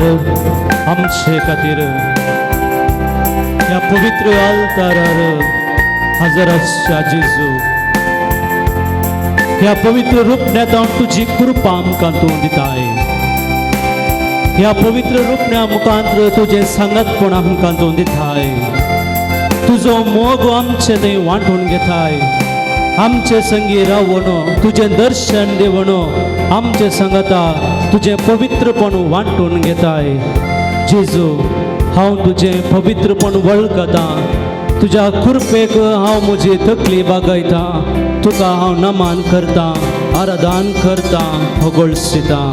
आमचे खातीर ह्या पवित्र आल्तारार हजर आसच्या जेजू ह्या पवित्र रुपण्यात तुझी कृपा आमकां तूं दिताय ह्या पवित्र रुपण्या मुखांतर तुझे सांगतपण आमकां तूं दिताय तुजो मोग आमचे थंय वांटून घेताय आमचे संगी रावण तुझे दर्शन देवण आमचे सांगता तुझे पवित्रपण वांटून घेताय जेजू हांव तुझे पवित्रपण वळखता तुझ्या कृपेक हांव म्हजी तकली बागयता तुका हांव नमान करता आराधन करता होगळसिता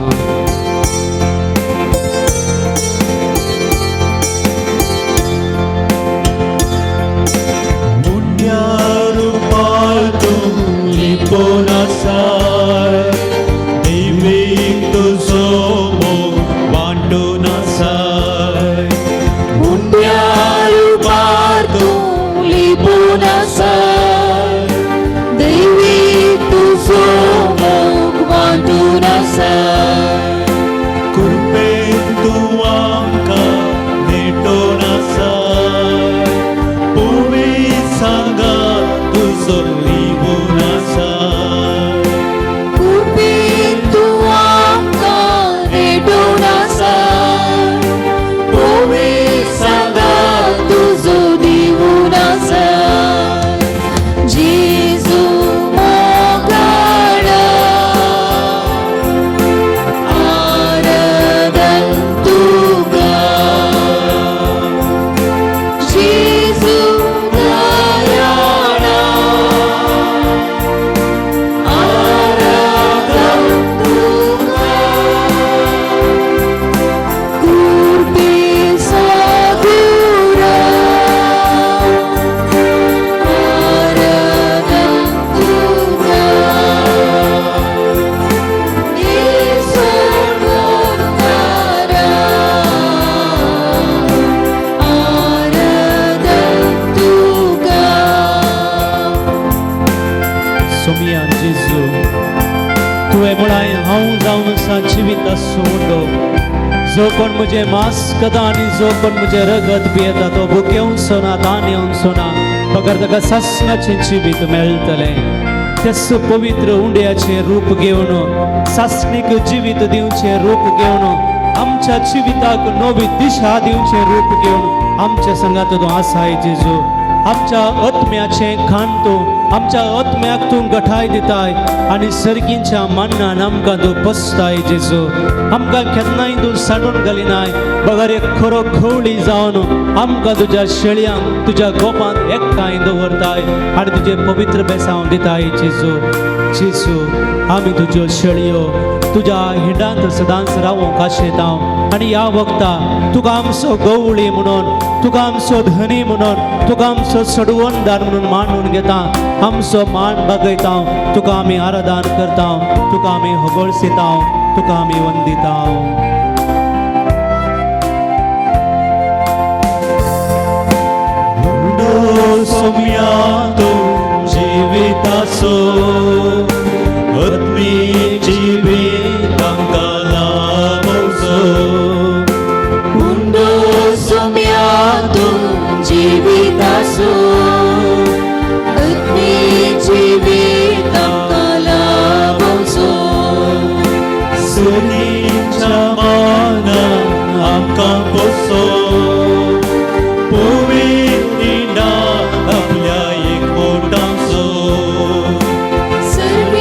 जो कोण मुझे मांस खाता आणि जो कोण मुझे रगत पियेता तो भुकेवंक सोना तान येवंक सोना फकत ताका सासणाचे जिवीत मेळटलें तेच पवित्र उंड्याचे रूप घेवन सासणीक जिवीत दिवचे रूप घेवन आमच्या जिविताक नवी दिशा दिवचे रूप घेवन आमच्या संगात तूं आसाय जेजू आमच्या आत्म्याचे खाण तूं आमच्या आत्म्याक तूं गठाय दिताय आनी सर्गींच्या मन्नान आमकां तूं बसताय जेजू आमकां केन्नाय तूं साडून घालिनाय बगर एक खरो खवळी जावन आमकां तुज्या शेळयांक तुज्या गोपांत एकठांय दवरताय आनी तुजे पवित्र बेसांव दिताय जेजू जेजू आमी तुज्यो शेळयो तुज्या हिंडांत सदांच रावूंक आशेता आनी ह्या वक्ता तुका आमचो गवळी म्हणून तुका आमचो धनी म्हणून तुका आमचो सडवणदार म्हणून मानून घेता आमचो मान बागयता तुका आमी आराधन करता तुका आमी होगळसिता तुका आमी वंदिता सोम्यातो जीविताचो आत्मी जीवित आमकां लाभोचो मुंडो सोम्यातो जीविताचो आत्मी जीवित आमकां लाभोचो सुनीच्या मानान आमकां बसो सर्गींच्या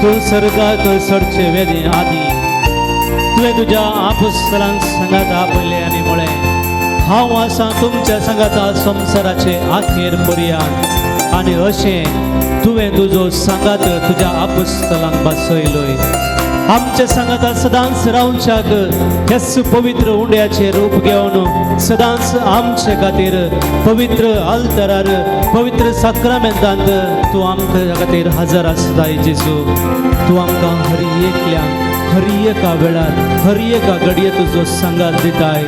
तूं सर्गाक चडचे वेदे आदी तुवें तुज्या आपोस्तलांक सांगात आपयले आनी म्हळें हांव आसां तुमच्या सांगाता संवसाराचे आखेर पर्यंत आनी अशें तुवें तुजो सांगात तुज्या आपोस्तलांक बसयलोय आमच्या सांगाता सदांच रावच्याक ह्याच पवित्र उंड्याचे रूप घेवन सदांच आमचे खातीर पवित्र आल्तरार पवित्र साक्रामेंतांत तूं आमच्या खातीर हजर आसताय जेजू तूं आमकां हर एका वेळार हर एका घडये तुजो सांगात दिताय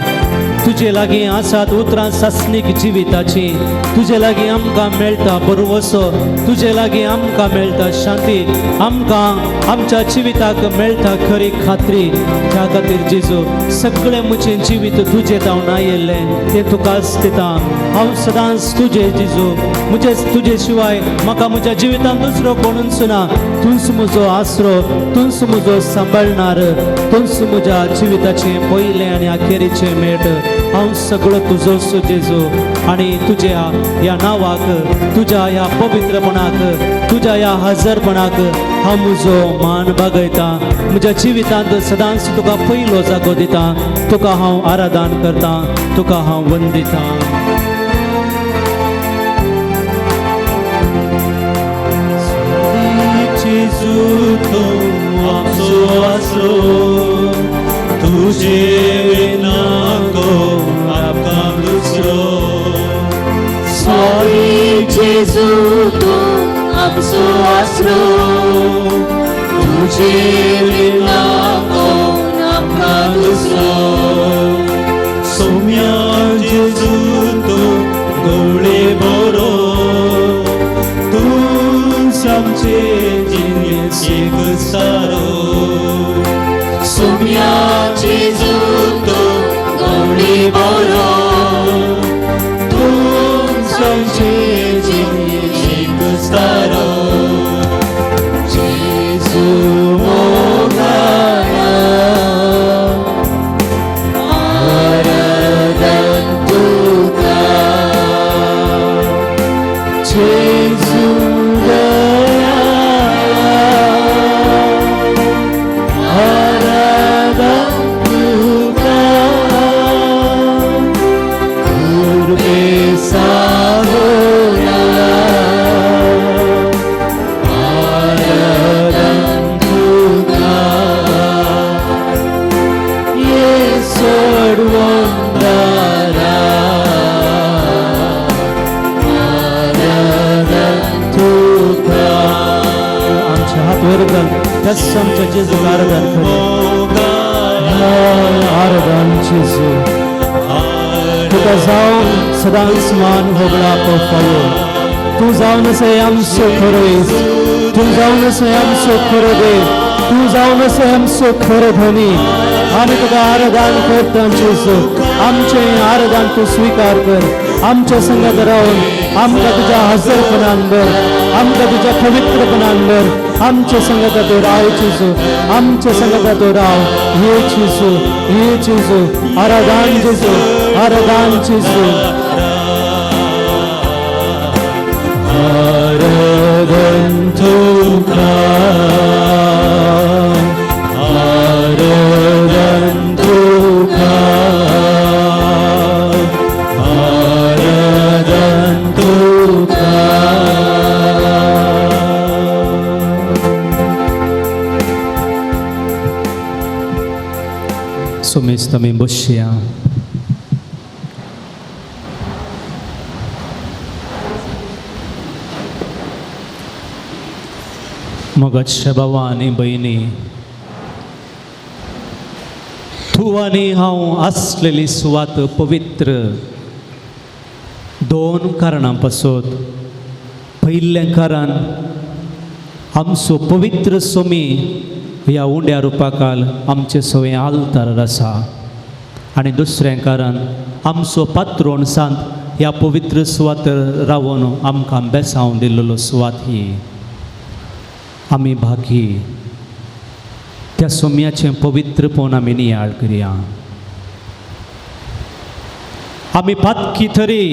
तुजे लागीं आसात उतरां सासणीक जिविताची तुजे लागीं आमकां मेळटा बरवसो तुजे लागीं आमकां मेळटा शांती आमकां आमच्या जिविताक मेळटा खरी खात्री त्या खातीर जेजू सगळें म्हजें जिवीत तुजे जावन आयिल्लें तें तुकाच दिता हांव सदांच तुजें जेजू तुजे शिवाय म्हाका म्हज्या जिवितांत दुसरो कोणूच ना तूंच म्हजो आसरो तूंच म्हजो सांबाळणार तूंच म्हज्या जिविताचें पयलें आनी अखेरीचें मेट हांव सगळो तुजोच जेजू आनी तुज्या ह्या नांवाक तुज्या ह्या पवित्रपणाक तुज्या ह्या हजरपणाक हांव म्हजो मान बागयता म्हज्या जिवितांत सदांच तुका पयलो जागो दिता तुका हांव आराधन करता तुका हांव वंदिता जेजू तूं आमचो आसरो तुजे विना कोण आमकां दुसरो स्वामी जेजू तूं आमचो आसरो तुजे विना कोण आमकां दुसरो सौम्या जेजू तूं गवळे बरो तूंच आमचे जिणेचेक सारो सौम्या जेजू तूं गवळी बरो तूंच आमचे जिणेचेक सारो जेजू मोगारा आराधन तुका जेजू आमच्या जेजू आराधन जेजू तुका जावन सदांच मान होगळा फावो तूं जावन आसाय आमचो खरो तूं जावन आसाय आमचो खरो देव तूं जावन आसाय आमचो खरो धनी आमी तुका आराधन करता जेजू आमचें आराधन तूं स्वीकार कर आमच्या संगत रावन आमकां तुज्या हजरपणान भर आमकां तुज्या पवित्रपणान भर आमच्या संगत तूं राव जेजू आमच्या संगत तूं राव हे जेजू आराधन जेजू आराधन जेजू आराधन तुका आराधन तुका आराधन तुका सुमेश तमी बसया मोगाच्या भावा आनी भयणी तूं आनी हांव आसलेली सुवात पवित्र दोन कारणां पासून पयिल्लें कारण आमचो पवित्र सोमी ह्या उंड्या रुपाकाल आमचे सवय आल्तार आसा आनी दुसरें कारण आमचो पात्रोण सांत ह्या पवित्र सुवात रावन आमकां बेसांव दिल्लो सुवात ही आमी भागी त्या सोम्याचें पवित्रपण आमी नियाळ करया आमी पातकी तरी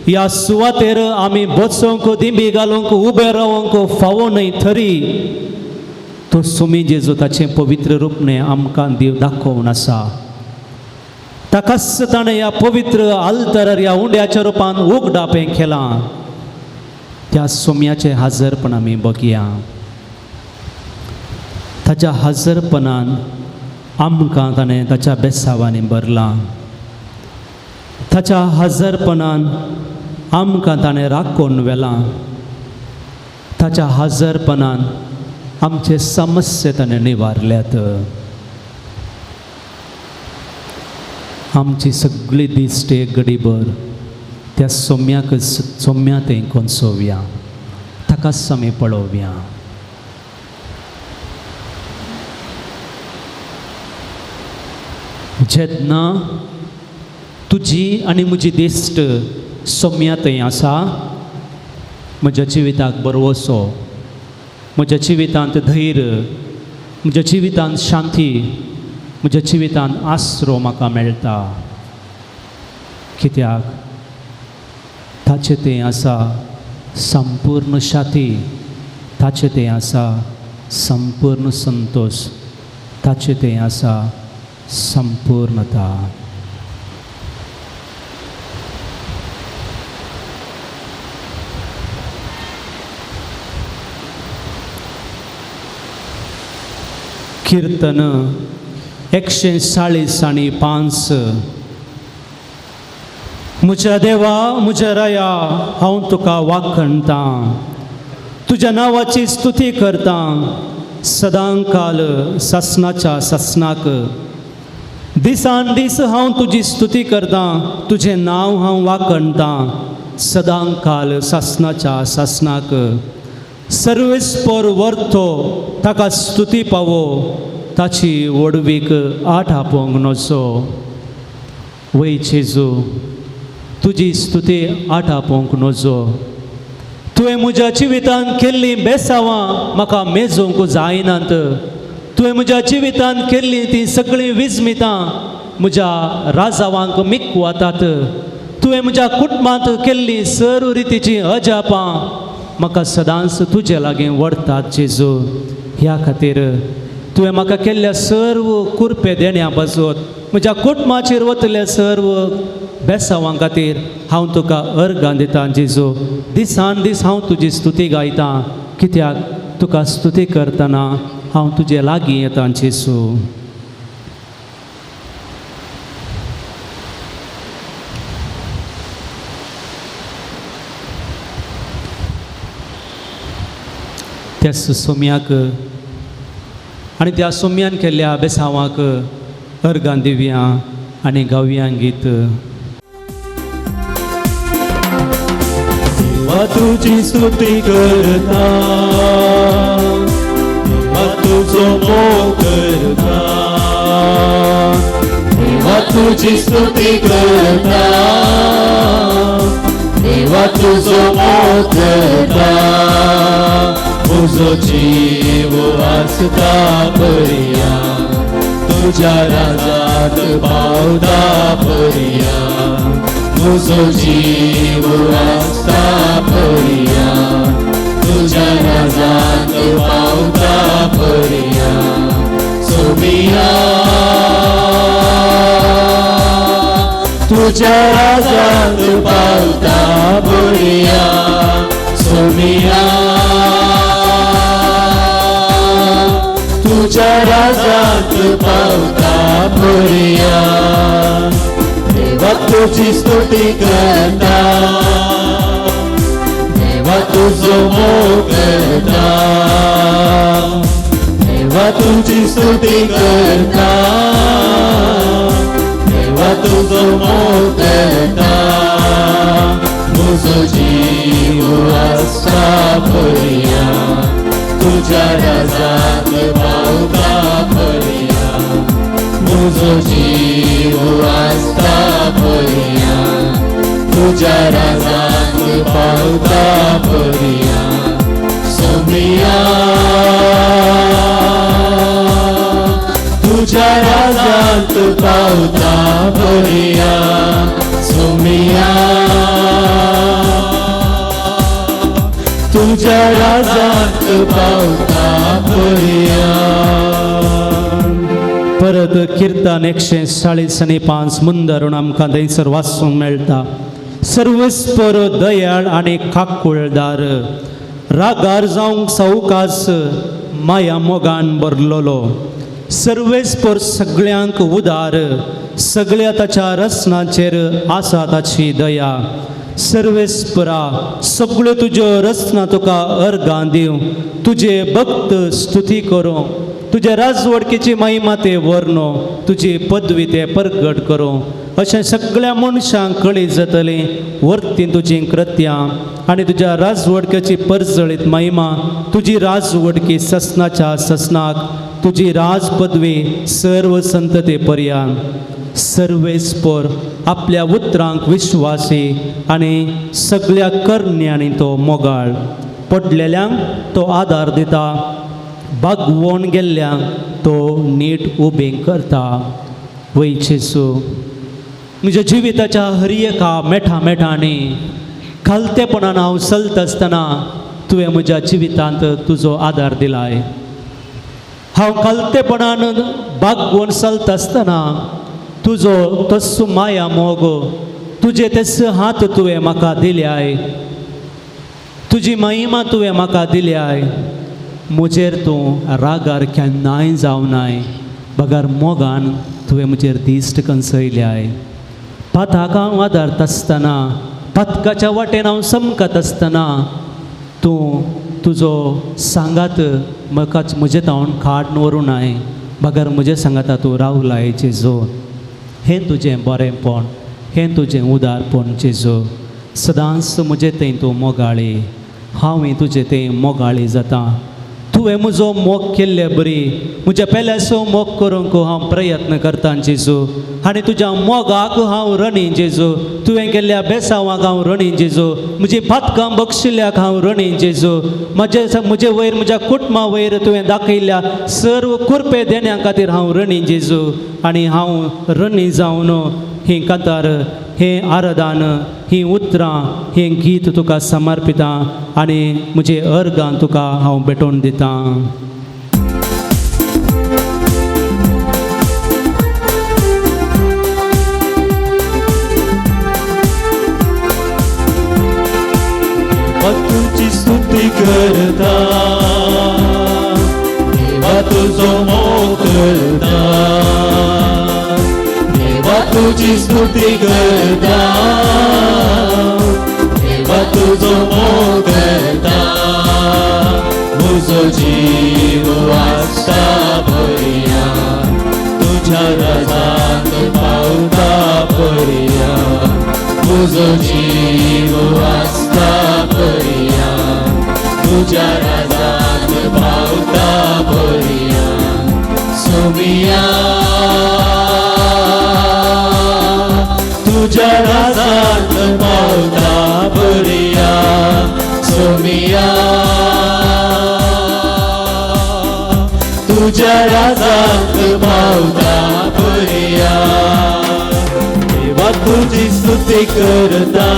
ह्या सुवातेर आमी बसोंक दिंबी घालूंक उबे रावंक फावो न्हय तरी तो सुमी जेजू ताचे पवित्र रूपने आमकां दिव दाखोवन आसा. ताकाच ताणें ह्या पवित्र आल्तरार ह्या उंड्याच्या रुपान उगडापें केलां. त्या सोम्याचे हजरपण आमी बगया. ताच्या हजरपणान आमकां ताणें ताच्या बेसावांनी भरलां. ताच्या हजरपणान आमकां ताणें राखून व्हेलां. ताच्या हजरपणान आमचे समस्या ताणें निवारल्यात. आमची सगळी दिश्ट एक घडीभर त्या सोम्याक कोंसोवया. ताकाच आमी पळोवया. जेन्ना तुजी आनी म्हजी दिश्ट सोम्या थंय आसा, म्हज्या जिविताक बरवसो, म्हज्या जिवितांत धैर्य, म्हज्या जिवितांत शांती, म्हज्या जिवितांत आसरो म्हाका मेळटा. कित्याक ताचे तें आसा संपूर्ण शांती, ताचे तें आसा संपूर्ण संतोष, ताचे तें आसा संपूर्णता. कीर्तन 140 आणि 5. म्हज्या देवा म्हज्या राया हांव तुका वाखणटां. तुज्या नांवाची स्तुती करतां सदांकाल ससनाच्या ससनाक. दिसान दीस हांव तुजी स्तुती करतां. तुजें नांव हांव वाखणटां सदांकाल ससनाच्या ससनाक. सर्वेस्पर वर्तो ताका स्तुती पावो. ताची वडवीक आठ आपोंक नजो. वय जेजू तुजी स्तुती आठ आपोंक नजो. तुवें म्हज्या जिवितांत केल्लीं बेसावां म्हाका मेजूंक जायनात. तुवें म्हज्या जिवितांत केल्लीं तीं सगळीं विस्मितां म्हज्या राजावांक मीक वतात. तुवें म्हज्या कुटुंबांत केल्लीं सर्व रितीचीं अजापां म्हाका सदांच तुजे लागीं व्हरतात. जेजू ह्या खातीर तुवें म्हाका केल्ल्या सर्व कुरपे देण्या पासून म्हज्या कुटुंबाचेर वतल्या सर्व बेसावां खातीर हांव तुका अर्गां दितां. जेजू दिसान दीस हांव तुजी स्तुती गायतां. कित्याक तुका स्तुती करतना हांव तुजे लागीं येतां. जेजू त्या सोम्याक आनी त्या सोम्यान केल्ल्या बेसावांक अर्गां दिवया आनी गावया गीत. देवा तुजी स्तुती करता, देवा तुजो मोग करता, देवा तुजी स्तुती करता, देवा तुजो मोग करता. म्हजो जीव आसता पर्या, तुज्या राजात पावता पर्या. म्हजो जीव आसता पर्या, तुज्या राजात पावता पर्या. सोमिया तुज्या राजात पावता पर्या. सोमिया तुज्या राजात पावता पर्या. देवा तुजी स्तुती करता, देवा तुजो मोग करता, देवा तुजी स्तुती करता, देवा तुजो मोग करता. म्हजो जीव आसता पर्या, तुज्या राजात पावता पर्या. म्हजो जीव आसता पर्या, तुज्या राजात पावता पर्या. सोमिया तुज्या राजात पावता पर्या. सोमिया तुज्या राजात पावता पर्या. परत किर्तन 145 मुंदरून आमकां थंयसर वाचूंक मेळटा. सर्वेस्पर दयाळ आनी काकुळदार, रागार जावंक सावकास माया मोगान भरलोलो, सर्वेस्पर सगळ्यांक उदार, सगळ्या ताच्या रसनाचेर आसा ताची दया. सर्वेस्परा सगळ्यो तुज्यो रचना तुका अर्गां दिवं, तुजे भक्त स्तुती करूं, तुज्या राजवडकेची महिमा ते वर्णो, तुजी पदवी ते परगट करूं. अशें सगळ्या मनशांक कळीत जातली वर्ती तुजीं कृत्यां आनी तुज्या राजवडकेची परजळीत महिमा, तुजी राजवडकी ससनाच्या ससनाक, तुजी राज पदवी सर्व संतते पर्यंत. सर्वेस्पर आपल्या उतरांक विश्वासी आनी सगळ्या करण्यांनी तो मोगाळ. पडलेल्यांक तो आदार दिता, बागवोन गेल्ल्यांक तो नीट उबें करता. वयचेसू म्हज्या जिविताच्या हर एका मेठा मेठांनी खालतेपणान हांव चलता आसतना तुवें म्हज्या जिवितांत तुजो आदार दिलाय. हांव खालतेपणान बागवोन चलता आसतना तुजो तस्सो माया मोग, तुजे तेस हात तुवें म्हाका दिल्याय, तुजी महिमा तुवें म्हाका दिल्याय. म्हजेर तूं रागार केन्नाय जावनाय, बगार मोगान तुवें म्हजेर दिश्ट कंसयल्याय. पाताक हांव आदारता आसतना, पातकाच्या वाटेन हांव समकत आसतना तूं तुजो सांगात म्हाका म्हजे तावन काडून व्हरूनाय, बगार म्हजे सांगाता तूं रावलाय जेजू. हें तुजें बरेंपण, हें तुजें उदारपण जेजू. सदांच म्हजें तें तूं मोगाळी, हांवूय तुजें तें मोगाळी जाता. तुवें म्हजो मोग केल्ले बरी, म्हज्या पेल्यासो मोग करूंक हांव प्रयत्न करता जेजू. आनी तुज्या मोगाक हांव रणी जेजू, तुवें केल्ल्या बेसांवाक हांव रणी जेजू, म्हजी पातकां बक्षिल्ल्याक हांव रणी जेजू. म्हजे वयर म्हज्या कुटुंबा वयर तुवें दाखयल्ल्या सर्व कुरपे देण्या खातीर हांव रणी जेजू. आनी हांव रणी जावन ही कांतार, हें आराधन, ही उतरां, हें गीत तुका समर्पिता आनी म्हजे अर्गां तुका हांव भेटोवन दितां. तुझी स्तुती करता, देवा तुझो मोग करता, देवा तुझी स्तुती करता, देवा तुझो मोग करता. म्हजो जीव आसता बऱ्या, तुझ्या राजांत पावता बऱ्या. म्हजो जीव आसता बऱ्या, तुझ्या राजांत पावता बऱ्या. सोमिया तुझ्या राजांत पावता बऱ्या. सोमिया तुझ्या राजांत पावता बऱ्या. देवा तुझी स्तुती करता,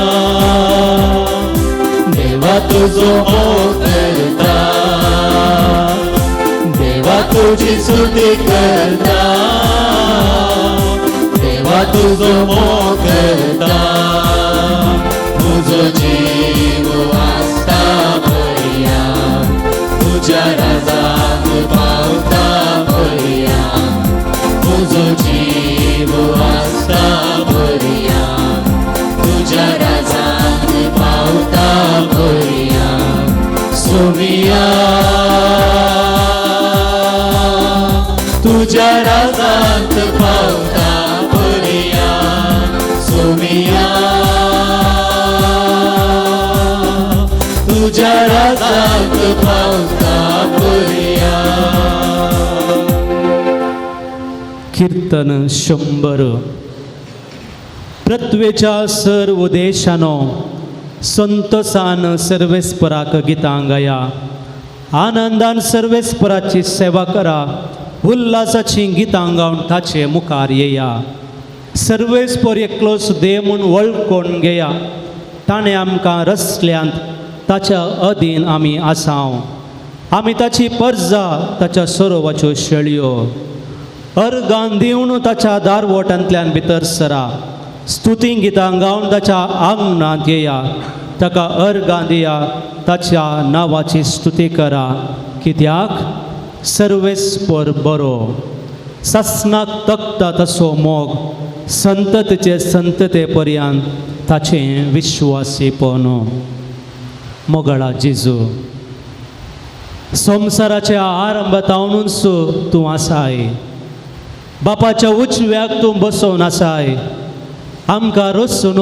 देवा तुझो मोग करता, देवा तुझी स्तुती करता, देवा तुझो मोग करता. म्हजो जीव आसता बऱ्या, तुझ्या राजांत पावता बऱ्या. म्हजो जीव आसता बऱ्या, तुझ्या राजांत पावता बऱ्या. सोमिया तुझ्या राजांत पावता बऱ्या. सोमिया तुझ्या राजांत पावता बऱ्या. कीर्तन 100. पृथ्वेच्या सर्व देशानो संतोषान सर्वेस्पराक गितां गाया. आनंदान सर्वेस्पराची सेवा करा, उल्हासाची गितां गावन ताचे मुखार येया. सर्वेस्पर एकलोच देव म्हूण वळखून घेया. ताणें आमकां रचल्यांत, ताच्या अधीन आमी आसांव. आमी ताची परजा, ताच्या सरोवाच्यो शेळयो. अर्गां दिवन ताच्या दारवोटांतल्यान भितर सरा, स्तुती गितां गावन ताच्या आंगणांत येया, ताका अर्गां दिया, ताच्या नांवाची स्तुती करा, कित्याक सर्वेस्पर बरो. सासणाक तकता तसो मोग, संततेचे संतते पर्यंत ताचें विश्वासीपण. मोगळा जेजू, संवसाराच्या आरंभातावनूच तूं आसाय. बापाच्या उजव्याक तूं बसोवन आसाय. आमकां रसून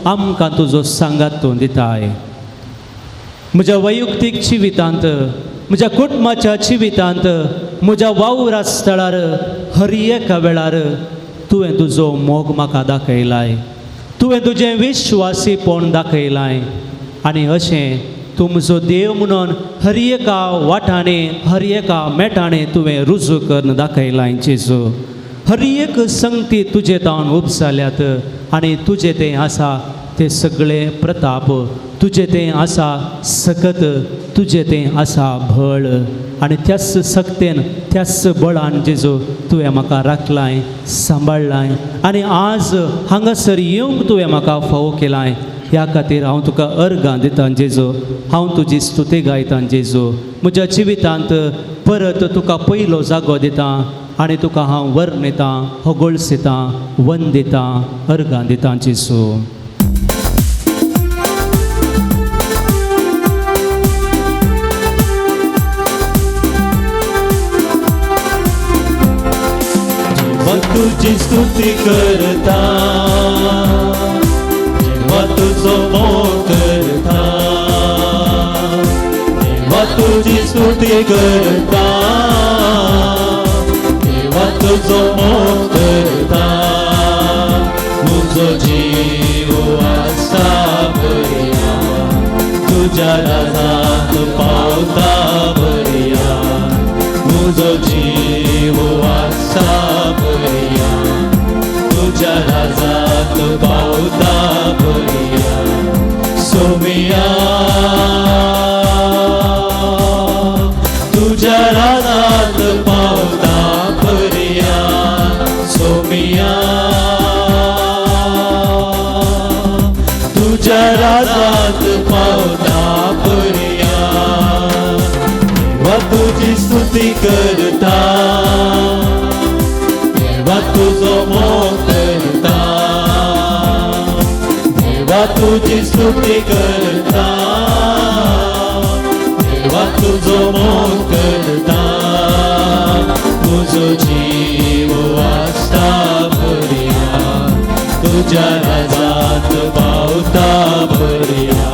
आमकां तुजो सांगात दिताय. म्हज्या वैयक्तीक जिवितांत, म्हज्या कुटुंबाच्या जिवितांत, म्हज्या वावरा स्थळार हर एका वेळार तुवें तुजो मोग म्हाका दाखयलाय. तुवें तुजें विश्वासीपण दाखयलाय. आनी अशें तूं म्हजो देव म्हणून हर एका वाटाणे, हर एका मेटाणे तुवें रुजू करून दाखयलाय जेजू. हर एक संगती तुजे तावन उपसाल्यात आनी तुजें तें आसा ते सगळे प्रताप, तुजें तें आसा सकत, तुजें तें आसा भळ. आनी त्याच सक्तेन, त्याच बळान जेजू तुवें म्हाका राखलाय, सांबाळलाय. आनी आज हांगासर येवंक तुवें म्हाका फावो केलाय. ह्या खातीर हांव तुका अर्गां दितां जेजू. हांव तुजी स्तुती गायतां जेजू. म्हज्या जिवितांत परत तुका पयलो जागो दितां आनी तुका हांव वर्णितां, होगोळसितां, वंदितां, अर्गां दितां जेजू. तुझी स्तुती करता, जेव्हा तुझो मोग करता, जेव्हा तुझी स्तुती करता, जेव्हा तुझो मोग करता, म्हजो जीव आसा बरिया, तुज्या राजांत पावता बरिया, म्हजो जीव आसा बरिया, तुज्या राजांत पावता बरिया. सोमिया तुज्या राजांत पावता बरिया. सोमिया तुज्या राजांत पावता बरिया. देवा तुजी स्तुती करता, देवा तुजो मोग करता, देवा तुजी स्तुती करता, देवा तुजो मोग करता. तुजो जीव आसता बरिया, तुज्या राजांत पावता बरिया.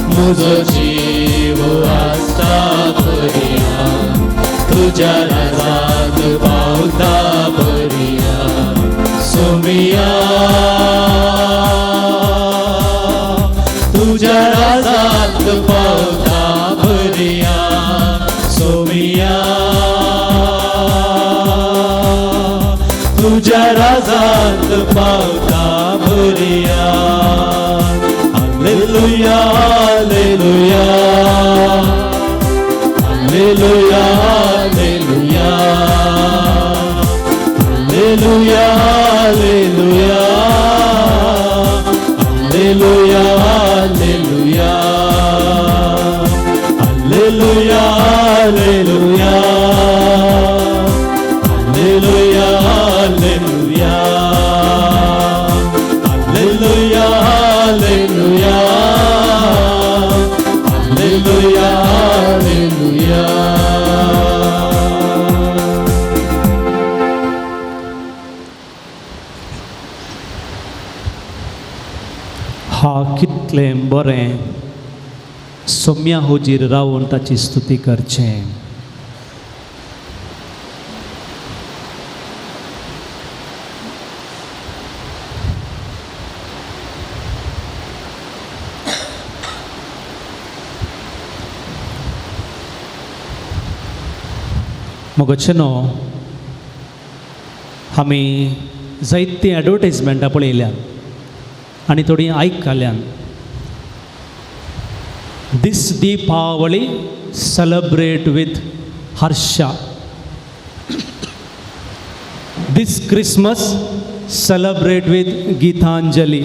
म्हजो जीव आसता बरिया, तुज्या राजांत पावता बरिया. सोमिया तुज्या राजांत पावता बरिया. सोमिया तुज्या राजांत पावता बरिया. Hallelujah hallelujah hallelujah hallelujah hallelujah hallelujah hallelujah hallelujah hallelujah hallelujah hallelujah hallelujah hallelujah hallelujah hallelujah. हा कितलें बरें सोम्या हुजीर रावून ताची स्तुती करचें. मोगचेनो आमी जायतीं एडवर्टायजमेंटां पळयल्यात आनी थोडीं आयकल्यान. This Deepavali celebrate with Harsha. This Christmas, celebrate with Gitanjali.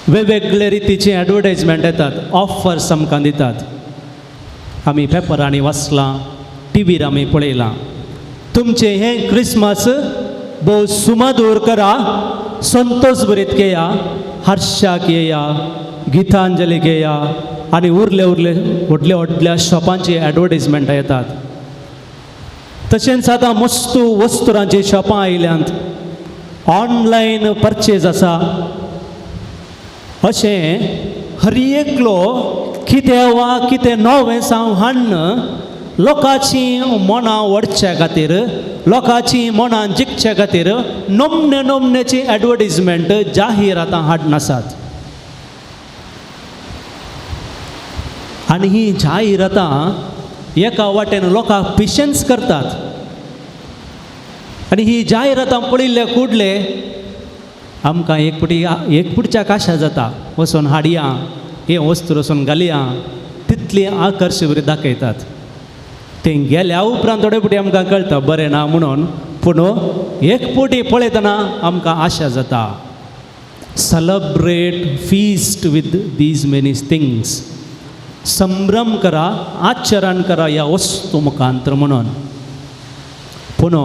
वेगवेगळे रितीचे ॲडवर्टायजमेंट येतात, ऑफर्स आमकां दितात. आमी पेपरांनी वाचलां, टीव्हीर आमी पळयलां. तुमचे हें क्रिसमस भोव सुमधूर करा, संतोष भरीत घेया, हर्षाक येया, गितांजलीक येया आनी उरले व्हडल्या व्हडल्या शॉपांची ॲडवर्टायजमेंटां येतात. तशेंच आतां मस्त वस्तुरांची शॉपां आयल्यांत, ऑनलायन परचेज आसा. अशें हर एकलो कितें वा कितें नवें जावं हाडन लोकांची मनां ओडच्या खातीर, लोकांची मनां जिखच्या खातीर नमने नमनेची ॲडवर्टायजमेंट जाहिरातां हाडून आसात. आनी ही जाहिरातां एका वाटेन लोकांक पेशन्स करतात. आनी ही जाहिरातां पळयल्ले कुडले आमकां एकपुटच्या काशा जाता, वचून हाडया, हे वस्तू वचून घालया, तितली आकर्शवरी दाखयतात. तें गेल्या उपरांत थोडे फावटी आमकां कळटा बरें ना म्हणून, पूण एक फावटी पळयतना आमकां आशा जाता. Celebrate feast with these many things. संभ्रम करा, आचरण करा ह्या वस्तू मुखांतर म्हणून. पूण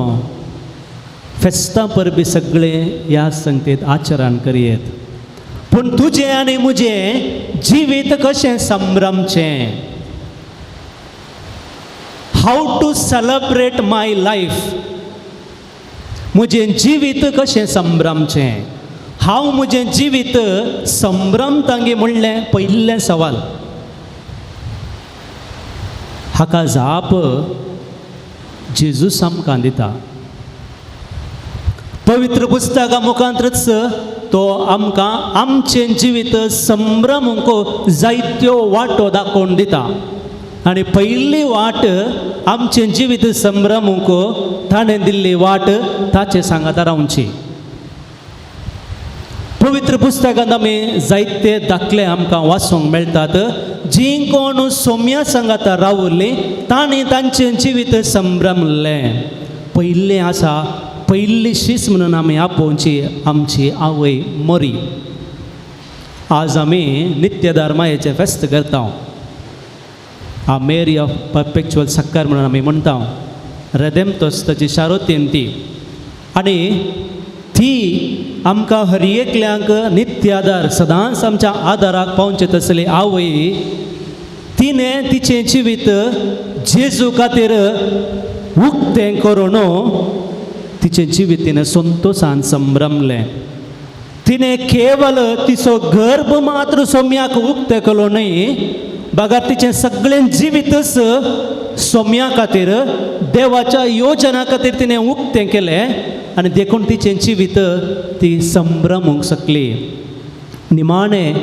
फेस्तां परबी सगळे ह्या संगतीत आचरण करियेत. पूण तुजें आनी म्हजें जिवीत कशें संभ्रमचें? हाव टू सेलिब्रेट माय लायफ. म्हजें जिवीत कशें संभ्रमचें? हांव म्हजें जिवीत संभ्रमतांगे म्हणलें पयिल्लें सवाल. हाका जाप जेजूस आमकां दिता. पवित्र पुस्तका मुखांतरच तो आमकां आमचें जिवीत संभ्रमूंक जायत्यो वाटो दाखोवन दिता. आनी पयली वाट आमचें जिवीत संभ्रमूंक ताणें दिल्ली वाट ताचे सांगाता रावची. पवित्र पुस्तकांत आमी जायते दाखले आमकां वाचूंक मेळटात. जीं कोण सोम्या सांगाता रावलीं तांणी तांचें जिवीत संभ्रमलें. पयलें आसा, पयली शीस म्हणून आमी आपोवची आमची आवय मरी. आज आमी नित्यदार मायेचें फेस्त करता. आ मेरी ऑफ परपेच्युअल सक्कर म्हणून आमी म्हणटा. रेदेमतोस ताची शारोतीन ती. आनी ती आमकां हर एकल्यांक नित्य आदार, सदांच आमच्या आदाराक पावचे तसली आवय, तिणें तिचें जिवीत जेजू खातीर उक्तें करून तिचें जिवीत तिणें संतोशान संभ्रमलें. तिणें केवल तिचो गर्भ मात्र सोम्याक उक्तें केलो न्हय, बगार तिचें सगळें जिवीतच सोम्या खातीर, देवाच्या योजना खातीर तिणें उक्तें केलें. आनी देखून तिचें जिवीत ती संभ्रमूंक शकली. निमाणें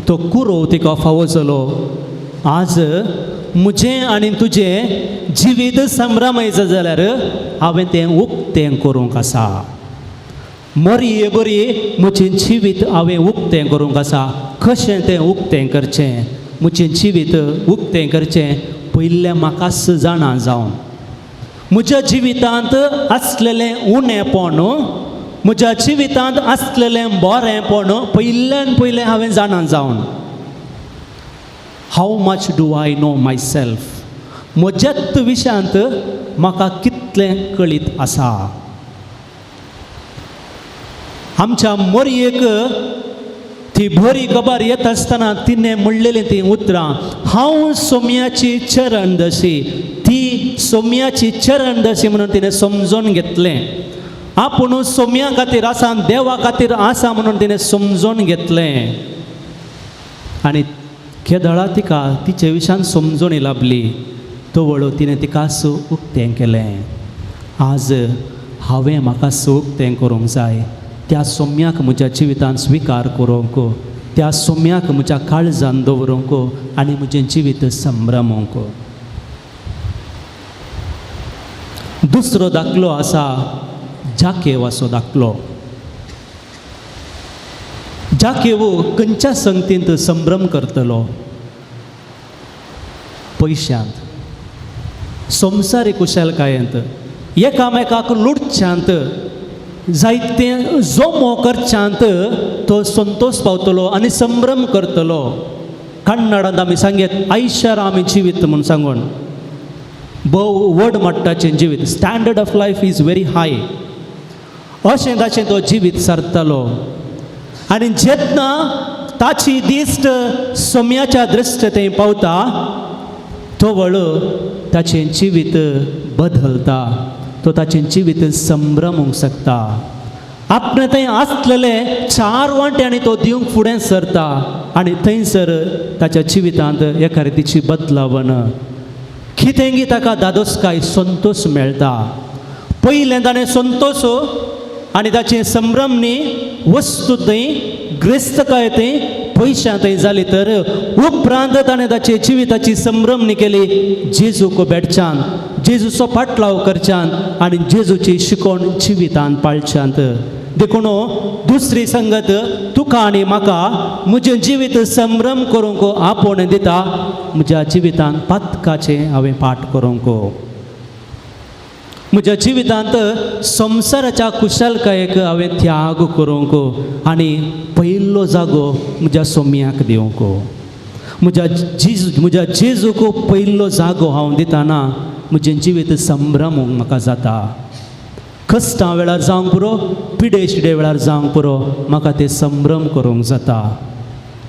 तो कुरो तिका फावो जालो. आज म्हजें आनी तुजें जिवीत संभ्रमायचं जाल्यार हांवें तें उक्तें करूंक आसा. मरी बरी म्हजें जिवीत हांवें उक्तें करूंक आसा. कशें तें उक्तें करचें? म्हजें जिवीत उक्तें करचें पयलें म्हाकाच जाणा जावन. म्हज्या जिवितांत आसलेलें उणेंपण, म्हज्या जिवितांत आसलेलें बरेंपण पयल्यान पयलें हांवें जाणा जावन. How much do I know myself. म्हज्याच विशयांत म्हाका कितलें कळीत आसा. आमच्या मरयेक ती बरी खबर येत आसतना तिणें म्हणलेलीं तीं उतरां, हांव सोम्याची चरण दशी. ती सोम्याची चरण दशी म्हणून तिणें समजून घेतलें. आपूण सोम्या खातीर आसा, देवा खातीर आसा म्हणून तिणें समजून घेतलें. आनी केदळा तिका तिचे विशयान समजूणी लाभली. तवळो तिणें तिकाच उक्तें केलें. आज हांवें म्हाका उक्तें करूंक जाय. त्या सोम्याक म्हज्या जिवितांत स्विकार करूंक, त्या सोम्याक म्हज्या काळजान दवरूंक आनी म्हजें जिवीत संभ्रमूंक. दुसरो दाखलो आसा जाकेवाचो दाखलो. जाकेव खंयच्या संगतींत संभ्रम करतलो? पयशांत, संवसारीक कुशलकायेंत. एकामेकाक लुटच्यांत जायते जो मोह करच्यांत तो संतोष पावतलो आनी संभ्रम करतलो. कन्नडांत आमी सांगेत ऐशारामी जिवीत म्हूण सांगून भोव व्हड मट्टाचें जिवीत. Standard of life is very high. अशें ताचें तो जिवीत सरतलो. आनी जेन्ना ताची दिश्ट सोम्याच्या दृश्टतेन पावता तो वळू ताचें जिवीत बदलता. तो ताचें जिवीत संभ्रमूंक शकता. आपणे थंय आसलेले 4 वांट्यांनी तो दिवंक फुडें सरता आनी थंयसर ताच्या जिवितांत एका रितीची बदलावण. कितेंगी ताका दादोसकाय संतोष मेळटा. पयलें ताणें संतोष आनी ताचें संभ्रम न्ही वस्तू थंय ग्रेस्तकाय थंय पयशां थंय जाली तर उपरांत ताणें ताचे जिविताची संभ्रम न्ही केली जेजूक भेटच्यान, जेजूचो पाटलाव करच्यान आनी जेजूची शिकोवण जिवितांत पाळच्यांत. देखून दुसरी संगत तुका आनी म्हाका म्हजें जिवीत संभ्रम करूंक आपोवन दिता. म्हज्या जिवितांत पातकाचें हांवें पाठ करूंक, म्हज्या जिवितांत संवसाराच्या कुशलकायेक हांवें त्याग करूंक आनी पयलो जागो म्हज्या सोम्याक दिवंक. म्हज्या जेजूक पयलो जागो हांव दितना म्हजें जिवीत संभ्रमूंक म्हाका जाता. कश्टां वेळार जावंक पुरो, पिडे शिडे वेळार जावंक पुरो, म्हाका तें संभ्रम करूंक जाता.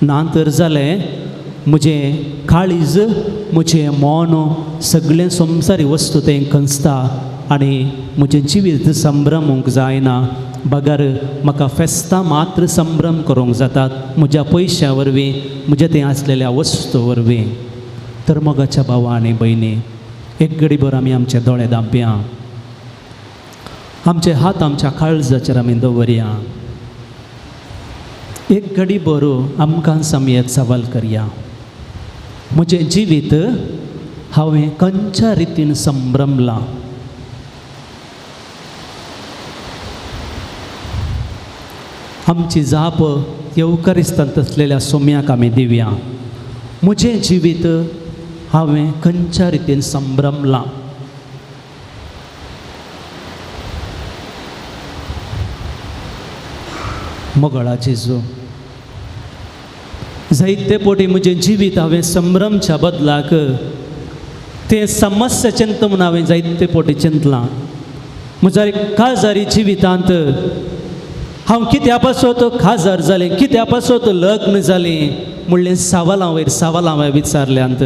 ना तर जालें म्हजें काळीज, म्हजें मन सगळें संवसारी वस्तू तें कंसता आनी म्हजें जिवीत संभ्रमूंक जायना. बगार म्हाका फेस्तां मात्र संभ्रम करूंक जातात म्हज्या पयश्या वरवीं, म्हज्या थंय आसलेल्या वस्तू वरवीं. तर मोगाच्या भावा आनी भयणी, एक घडीभर आमी आमचे दोळे धांपया, आमचे हात आमच्या काळजाचेर आमी दवरया. एक घडीभर आमकां आमी एक सवाल करया. म्हजें जिवीत हांवें खंयच्या रितीन संभ्रमलां? आमची जाप येवकारिस्तांत असलेल्या सोम्याक आमी दिवया. म्हजें जिवीत हांवें खंयच्या रितीन संभ्रमलां? मोगळा जेजू, जायते पोटी म्हजें जिवीत हांवें संभ्रमच्या बदलाक तें समस्या चिंत म्हूण हांवें जायते पोटी चिंतलां. म्हज्या काळजारी जिवितांत हांव कित्या पासत खाजार जालें, कित्या पासत लग्न जालें म्हणलें सवालां वयर सवालां हांवें विचारल्यांत.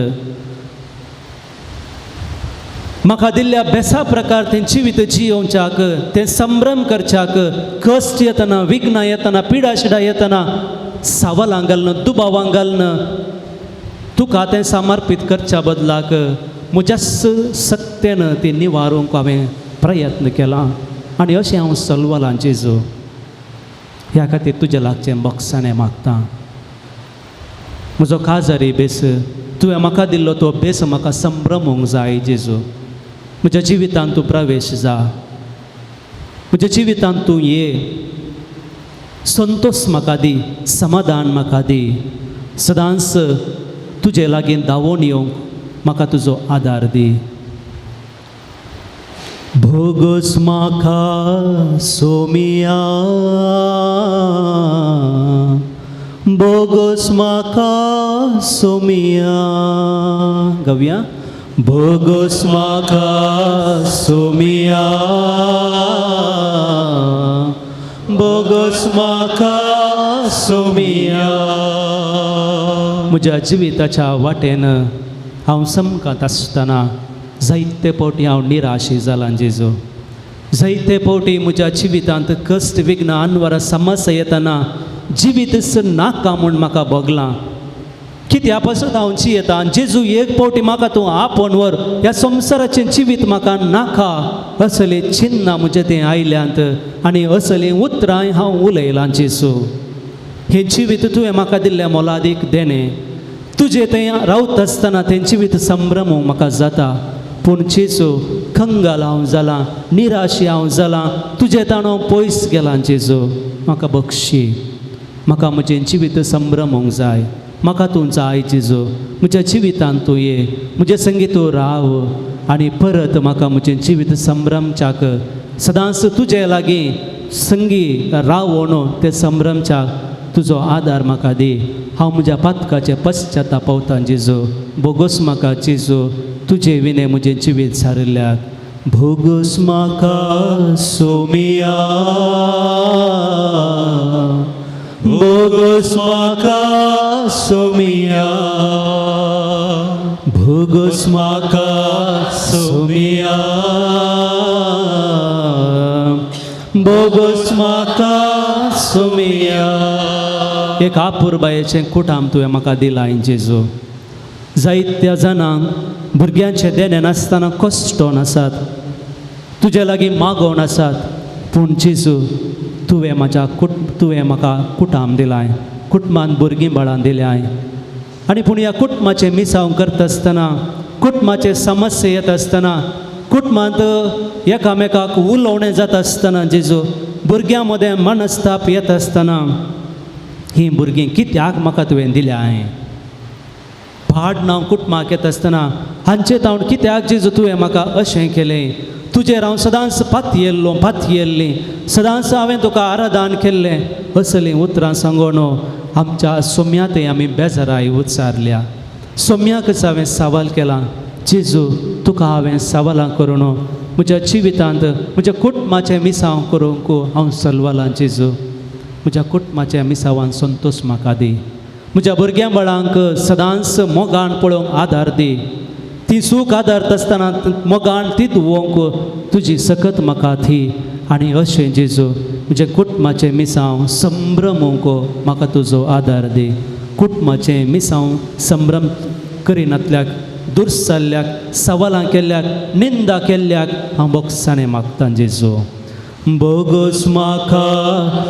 म्हाका दिल्ल्या बेसा प्रकार तें जिवीत जियोवच्याक, तें संभ्रम करच्याक, कश्ट येतना, विघ्नां येतना, पिडा शिडा येतना सवालां घालन, दुबावां घालन तुका तें समर्पीत करच्या बदलाक म्हज्या सत्तेन तें निवारूंक हांवें प्रयत्न केला. आनी अशें हांव सलवलां जेजू. ह्या खातीर तुज्या लागचें बक्षाणें मागतां. म्हजो काजारी बेस तुवें म्हाका दिल्लो तो बेस म्हाका संभ्रमूंक जाय जेजू. म्हज्या जिवितांत तूं प्रवेश जा, म्हज्या जिवितांत तूं ये, संतोष म्हाका दी, समाधान म्हाका दी. सदांच तुजे लागीं धांवून येवंक म्हाका तुजो आदार दी. भोगोस म्हाका सोमिया, भोगोस म्हाका सोमिया. गावया. भोगोस म्हाका सोमिया, भोगोस म्हाका सोमिया. म्हज्या जिविताच्या वाटेन हांव समकात आसतना जायते फावटी हांव निराशी जालां जेजू. जायते फावटी म्हज्या जिवितांत कश्ट विघ्नां आनवरां समस्या येतना जिवीत नाका म्हूण म्हाका भोगलां. कित्या पासून हांव जियेतां जेजू. एक फावटी म्हाका तूं आपोवन व्हर, ह्या संवसाराचें जिवीत म्हाका नाका. असलें चिन्नां म्हजें तें आयल्यांत आनी असलीं उतरां हांव उलयलां जेजू. हें जिवीत तुवें म्हाका दिल्लें मोलादीक देणें. तुजें थंय रावता आसतना तें जिवीत संभ्रमूंक म्हाका जाता. पूण जेजू कंगाल हांव जालां, निराशी हांव जालां, तुजे ताण हांव पयस गेलां जेजू. म्हाका बक्षी, म्हाका म्हजें जिवीत संभ्रमूंक जाय. म्हाका तूं जाय जेजू म्हज्या जिवितांत तूं ये म्हजे संगी तूं राव आनी परत म्हाका म्हजें जिवीत संभ्रमच्याक सदांच तुजे लागीं संगी रावोन ते संभ्रमच्याक तुजो आदार म्हाका दी हांव म्हज्या पातकाचे पश्चातापावतां जेजू बोगोस म्हाका जेजू तुजे विने म्हजें जिवीत सारिल्ल्याक भोगोस म्हाका सोमिया भोगोस म्हाका सोमिया भोगोस म्हाका सोमिया भोगोस म्हाका सोमिया एक आपुरबायेचें कुटाम तुवें म्हाका दिलां जेजू जायत्या जाणांक भुरग्यांचे देणे नासतना कश्टोन आसात तुजे लागीं मागोन आसात पूण जेजू तुवें म्हाका कुटाम दिलाय कुटुंबांत भुरगीं बाळां दिल्याय आनी पूण ह्या कुटुंबाचें मिसांव करता आसतना कुटुंबाचे समस्या येता आसतना कुटुंबांत एकामेकाक उलोवणें जाता आसतना जेजू भुरग्यां मदें मनस्ताप येता आसतना हीं भुरगीं कित्याक म्हाका तुवें दिल्याय भाड नांव कुटुंबाक येता आसतना हांचे तावण कित्याक जेजू तुवें म्हाका अशें केलें तुजेर हांव सदांच पातयेल्लीं सदांच हांवें तुका आराधन केल्लें असलीं उतरां सांगोन आमच्या सोम्यातय आमी बेजाराय उच्चारल्या सोम्याकच हांवें सवाल केला जेजू तुका हांवें सवालां करून म्हज्या जिवितांत म्हज्या कुटुंबाचें मिसांव करूंक हांव सलवालां जेजू म्हज्या कुटुंबाच्या मिसांवान संतोश म्हाका दी म्हज्या भुरग्यां बाळांक सदांच मोगान पळोवंक आदार दी ती सूख आदारता आसतना मोगान ती धुवोवंक तुजी सकत म्हाका थी आनी अशें जेजू म्हजे कुटुंबाचें मिसांव संभ्रमोवंक म्हाका तुजो आदार दी कुटुंबाचें मिसांव संभ्रम करिनातल्याक दुर्साल्ल्याक सवालां केल्ल्याक निंदा केल्ल्याक हांव बोगसाणें मागतां जेजू बोगोस म्हाका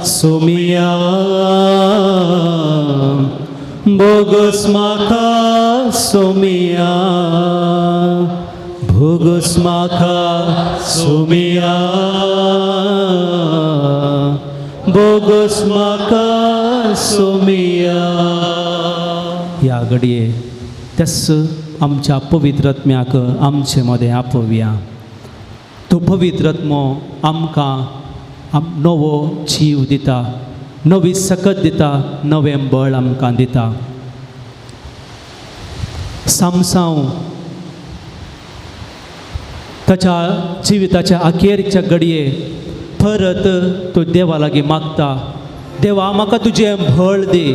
सोमिया बोगोस म्हाका सोमिया बोगोस म्हाका सोमिया बोगोस म्हाका सोमिया ह्या घडये तेस आमच्या पवित्रत्म्याक आमचे मदें आपोवया तो पवित्रत्मो आमकां नवो जीव दिता नवी सकत दिता नवें बळ आमकां दिता सामसांव ताच्या जिविताच्या अखेरच्या घडये परत तो देवा लागीं मागता देवा म्हाका तुजें बळ दी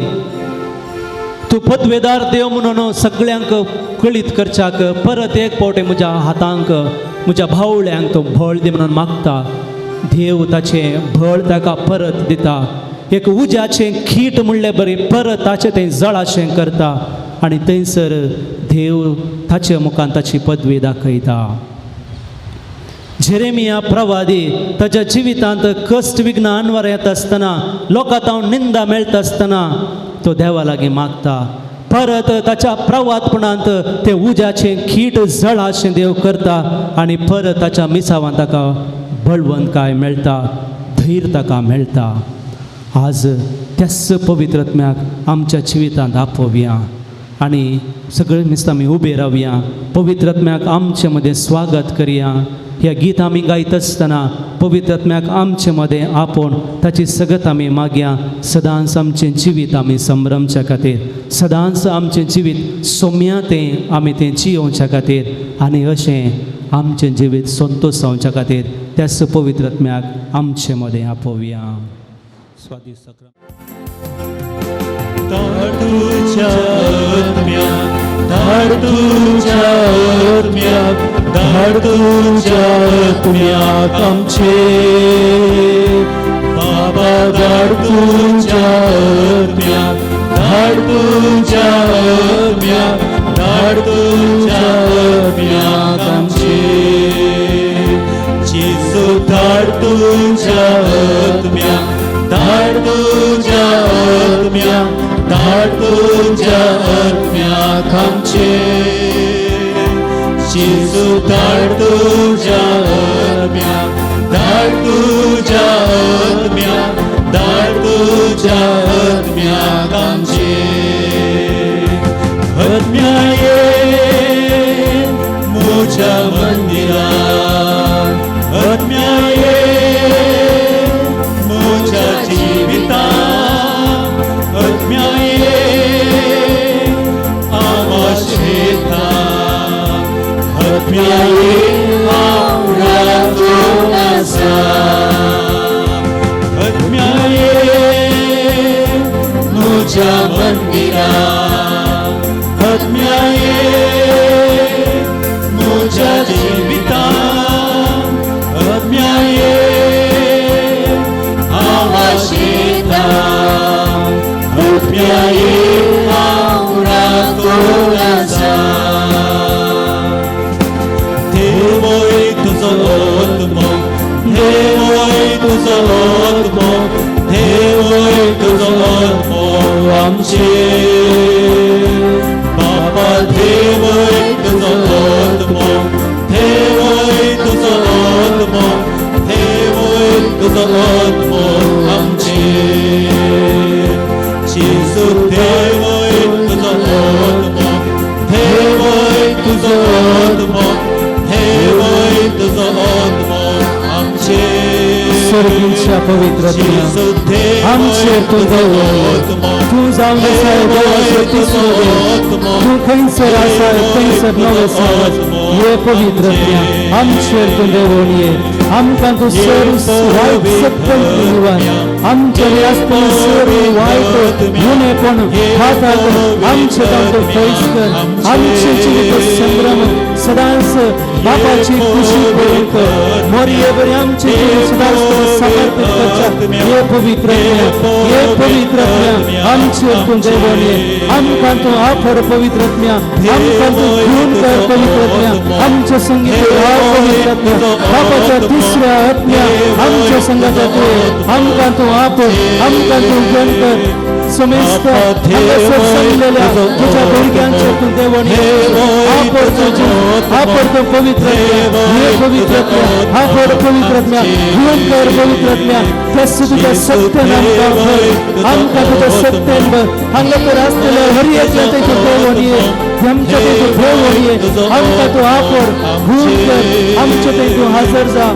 तूं पदवेदार देव म्हणून सगळ्यांक कळीत करच्याक परत एक फावटी म्हज्या हातांक म्हज्या भावळ्यांक तो बळ दी म्हणून मागता देव ताचें बळ ताका परत दिता एक उज्याचें खीट म्हणलें बरें परत ताचें तें जळाशें करता आनी थंयसर देव ताचे मुखान ताची पदवी दाखयता जेरेमिया प्रवादी ताच्या जिवितांत कश्ट विघ्न अनवर येता आसतना लोकांत हांव निंदा मेळटा आसतना तो देवा लागीं मागता परत ताच्या प्रवादपणांत ते उज्याचें खीट जळाशें देव करता आनी परत ताच्या मिसावान ताका बळवंतकाय मेळटा धैर्य ताका मेळटा आज त्याच पवित्रत्म्याक आमच्या जिवितांत आपोवया आनी सगळे मिस्तां आमी उबे रावया पवित्रत्म्याक आमचे मदें स्वागत करया ह्या गीत आमी गायत आसतना पवित्रत्म्याक आमचे मदें आपोवन ताची सगत आमी मागया सदांच आमचें जिवीत आमी संभ्रमच्या खातीर सदांच आमचें जिवीत सोम्यातें आमी तें जियोवच्या खातीर आनी अशें आमचें जिवीत संतोश जावच्या खातीर त्याच पवित्रत्म्याक आमचे मदें आपोवया स्वादी सक्र तुझ्या आत्म्याक धाड तुझ्या आत्म्याक धाड तुझ्या आत्म्याक आमचे बाबा धाड तुझ्या आत्म्याक धाड तुझ्या आत्म्याक धाड तुझ्या आत्म्याक आमचे जेजू धाड तुझ्या आत्म्याक धाड तुझ्या आत्म्याक धाड तुझ्या आत्म्याक आमचे जेजू धाड तुझ्या आत्म्याक धाड तुझ्या आत्म्याक धाड तुझ्या आत्म्याक आमचे सर्गींच्या पवित्रत्म्या आमचेर तूं दवर तूं जावन आसा देवाचो तिसरो देव तूं खंयसर आसा थंयसर नवे सावज हे पवित्रत्म्या आमचेर तूं देवून ये आमकां तूं सर्व वायट सकल निवार आमचेर आसतना सर्व वायट गुन्हेपण हाताक आमचे तूं पयस कर आमचे जिवीत संग्राम सदांच बापाची खुशी करून कर मोरये बरे आमचे जीवन सदांच समर्पित करच्या हे पवित्रत्म्या आमचेर तूं देवून ये आमकां तूं आफड पवित्रत्म्या आमकां तूं खून कर पवित्रत्म्या आमचे संगीत पवित्रत्म्या बापाच्या तिसऱ्या आत्म्या आमच्या संघाचा तूं आमकां तूं आपड आमकां तूं घेवन कर समेस्त हांगासर सांगलेल्या तुझ्या भुरग्यांचेर तूं देवून ये आपड तूं पवित्रत्म्या हे पवित्रत्म्या आपड पवित्रत्म्या घेवन कर पवित्रत्म्या तेच तुझ्या सत्यान आमकां तुझ्या सत्यान भर हांगासर आसलेल्या हर एकल्याचेर तूं देवून ये आमच्या तूं देवून ये आमकां तूं आपड घेवन कर आमचे थंय तूं हजर जा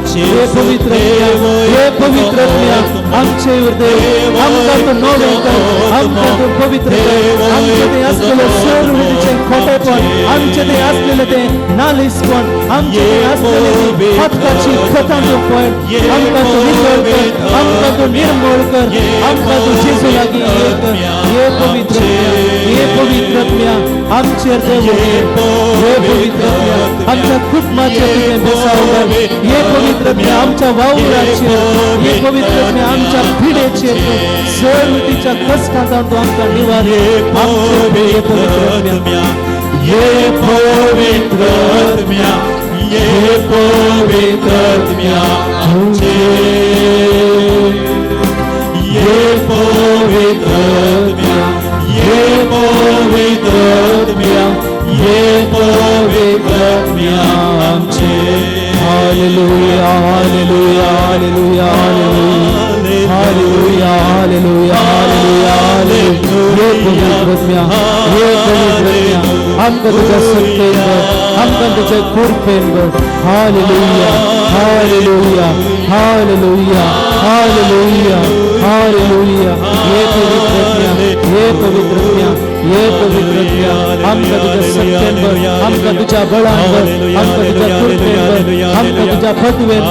हे पवित्रत्म्या आमचे देव आमकां तूं नवें कर आमकां तूं पवित्र कर आमचे थंय आसलेलें सर्व रीतीचें खोटेपण आमचे थंय आसलेलें तें नालिसपण आमचे थंय आसलेलें ती हक्काची खतां तूं पळ आमकां तूं नितळ कर आमकां तूं निर्मळ कर आमकां तूं जेजू लागीं ये कर हे पवित्रत्म्या आमचेर देव हे पवित्रत्म्या आमच्या कुटुंबाचेर तुवें बसाव कर हे पवित्रत्म्या आमच्या वावराचेर हे पवित्रत्म्या आमच्या पिडेचेर सर्व रीतीच्या कश्टांतल्यान तूं आमकां निवार हे पवित्रत्म्या ये पवित्रत्म्या आमचे ये पवित्रत्म्या आमचे hallelujah hallelujah hallelujah hallelujah hallelujah hallelujah hallelujah हे पवित्रत्म्या आमकां तुज्या सत्तेन आमकां तुज्या कृपेन hallelujah hallelujah hallelujah hallelujah hallelujah हे पवित्रत्म्या आमकां तुज्या सत्तेन आमकां तुज्या बळान आमकां तुज्या कृपेन आमकां तुज्या पदवेन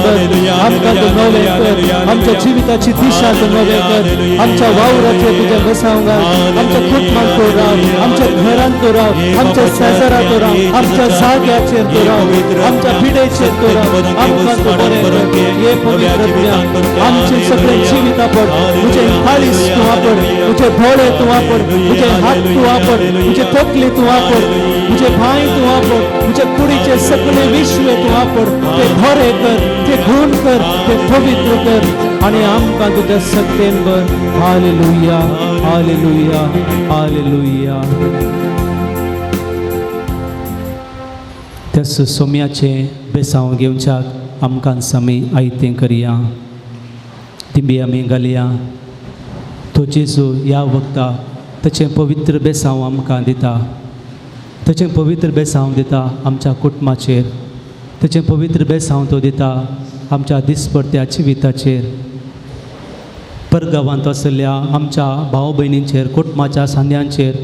आमकां तूं नवें कर आमच्या जिविताची दिशा तूं नवें कर आमच्या वावराचेर तुज्या बसावंगार आमच्या कुटुंबांत तूं राव आमच्या घरांत तूं राव आमच्या शेजाराक तूं राव आमच्या जाग्याचेर तूं राव आमच्या पिडेचेर तूं राव आमकां तूं बरें कर हे पवित्रत्म्या आमचे सगळे जिवीत आपड तुजे हाळीस तूं आपड तुजे दोळे तूं आपड तुजे हात तूं आपड तुजे तकली तूं आपड तुजे भाय तूं आपड तुजे कुडीचे सगळे विश्वे तूं आपड ते बरें कर ते गुण कर ते पवित्र कर आनी आमकां तुज्या सत्तेन भर हालेलुया हालेलुया हालेलुया तेच सोम्याचे बेसांव घेवच्याक आमकां समी आयतें करया तिंबी आमी घालया तो जेजू ह्या वखदाक ताचें पवित्र बेसांव आमकां दिता ताचें पवित्र बेसांव दिता आमच्या कुटुंबाचेर ताचें पवित्र बेसांव तो दिता आमच्या दिसपट्ट्या जिविताचेर परगांवांत आसलेल्या आमच्या भाव भयणींचेर कुटुंबाच्या सांद्यांचेर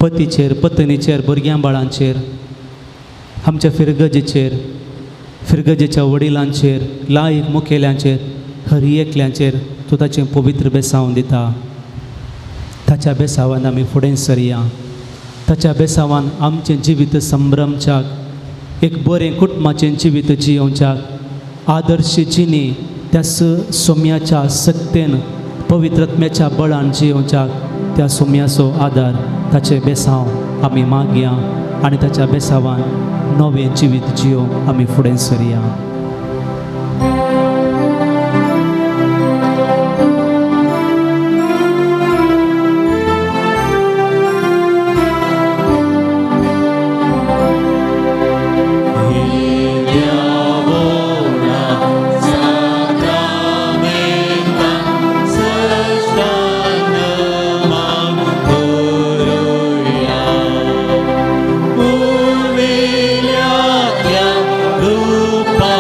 पतीचेर पत्नीचेर भुरग्यां बाळांचेर आमच्या फिरगजेच्या वडिलांचेर लायक मुखेल्यांचेर हर एकल्यांचेर तूं ताचें पवित्र बेसांव दिता ताच्या बेसांवान आमी फुडें सरया ताच्या बेसांवान आमचें जिवीत संभ्रमच्याक एक बरें कुटुंबाचें जिवीत जियोवच्याक आदर्श जिणी त्या सोम्याच्या सत्तेन पवित्रत्म्याच्या बळान जियोवच्याक त्या सोम्याचो आदार ताचे बेसांव आमी मागया आनी ताच्या बेसांवान नवें जिवीत जियोवंक आमी फुडें सरया Rupa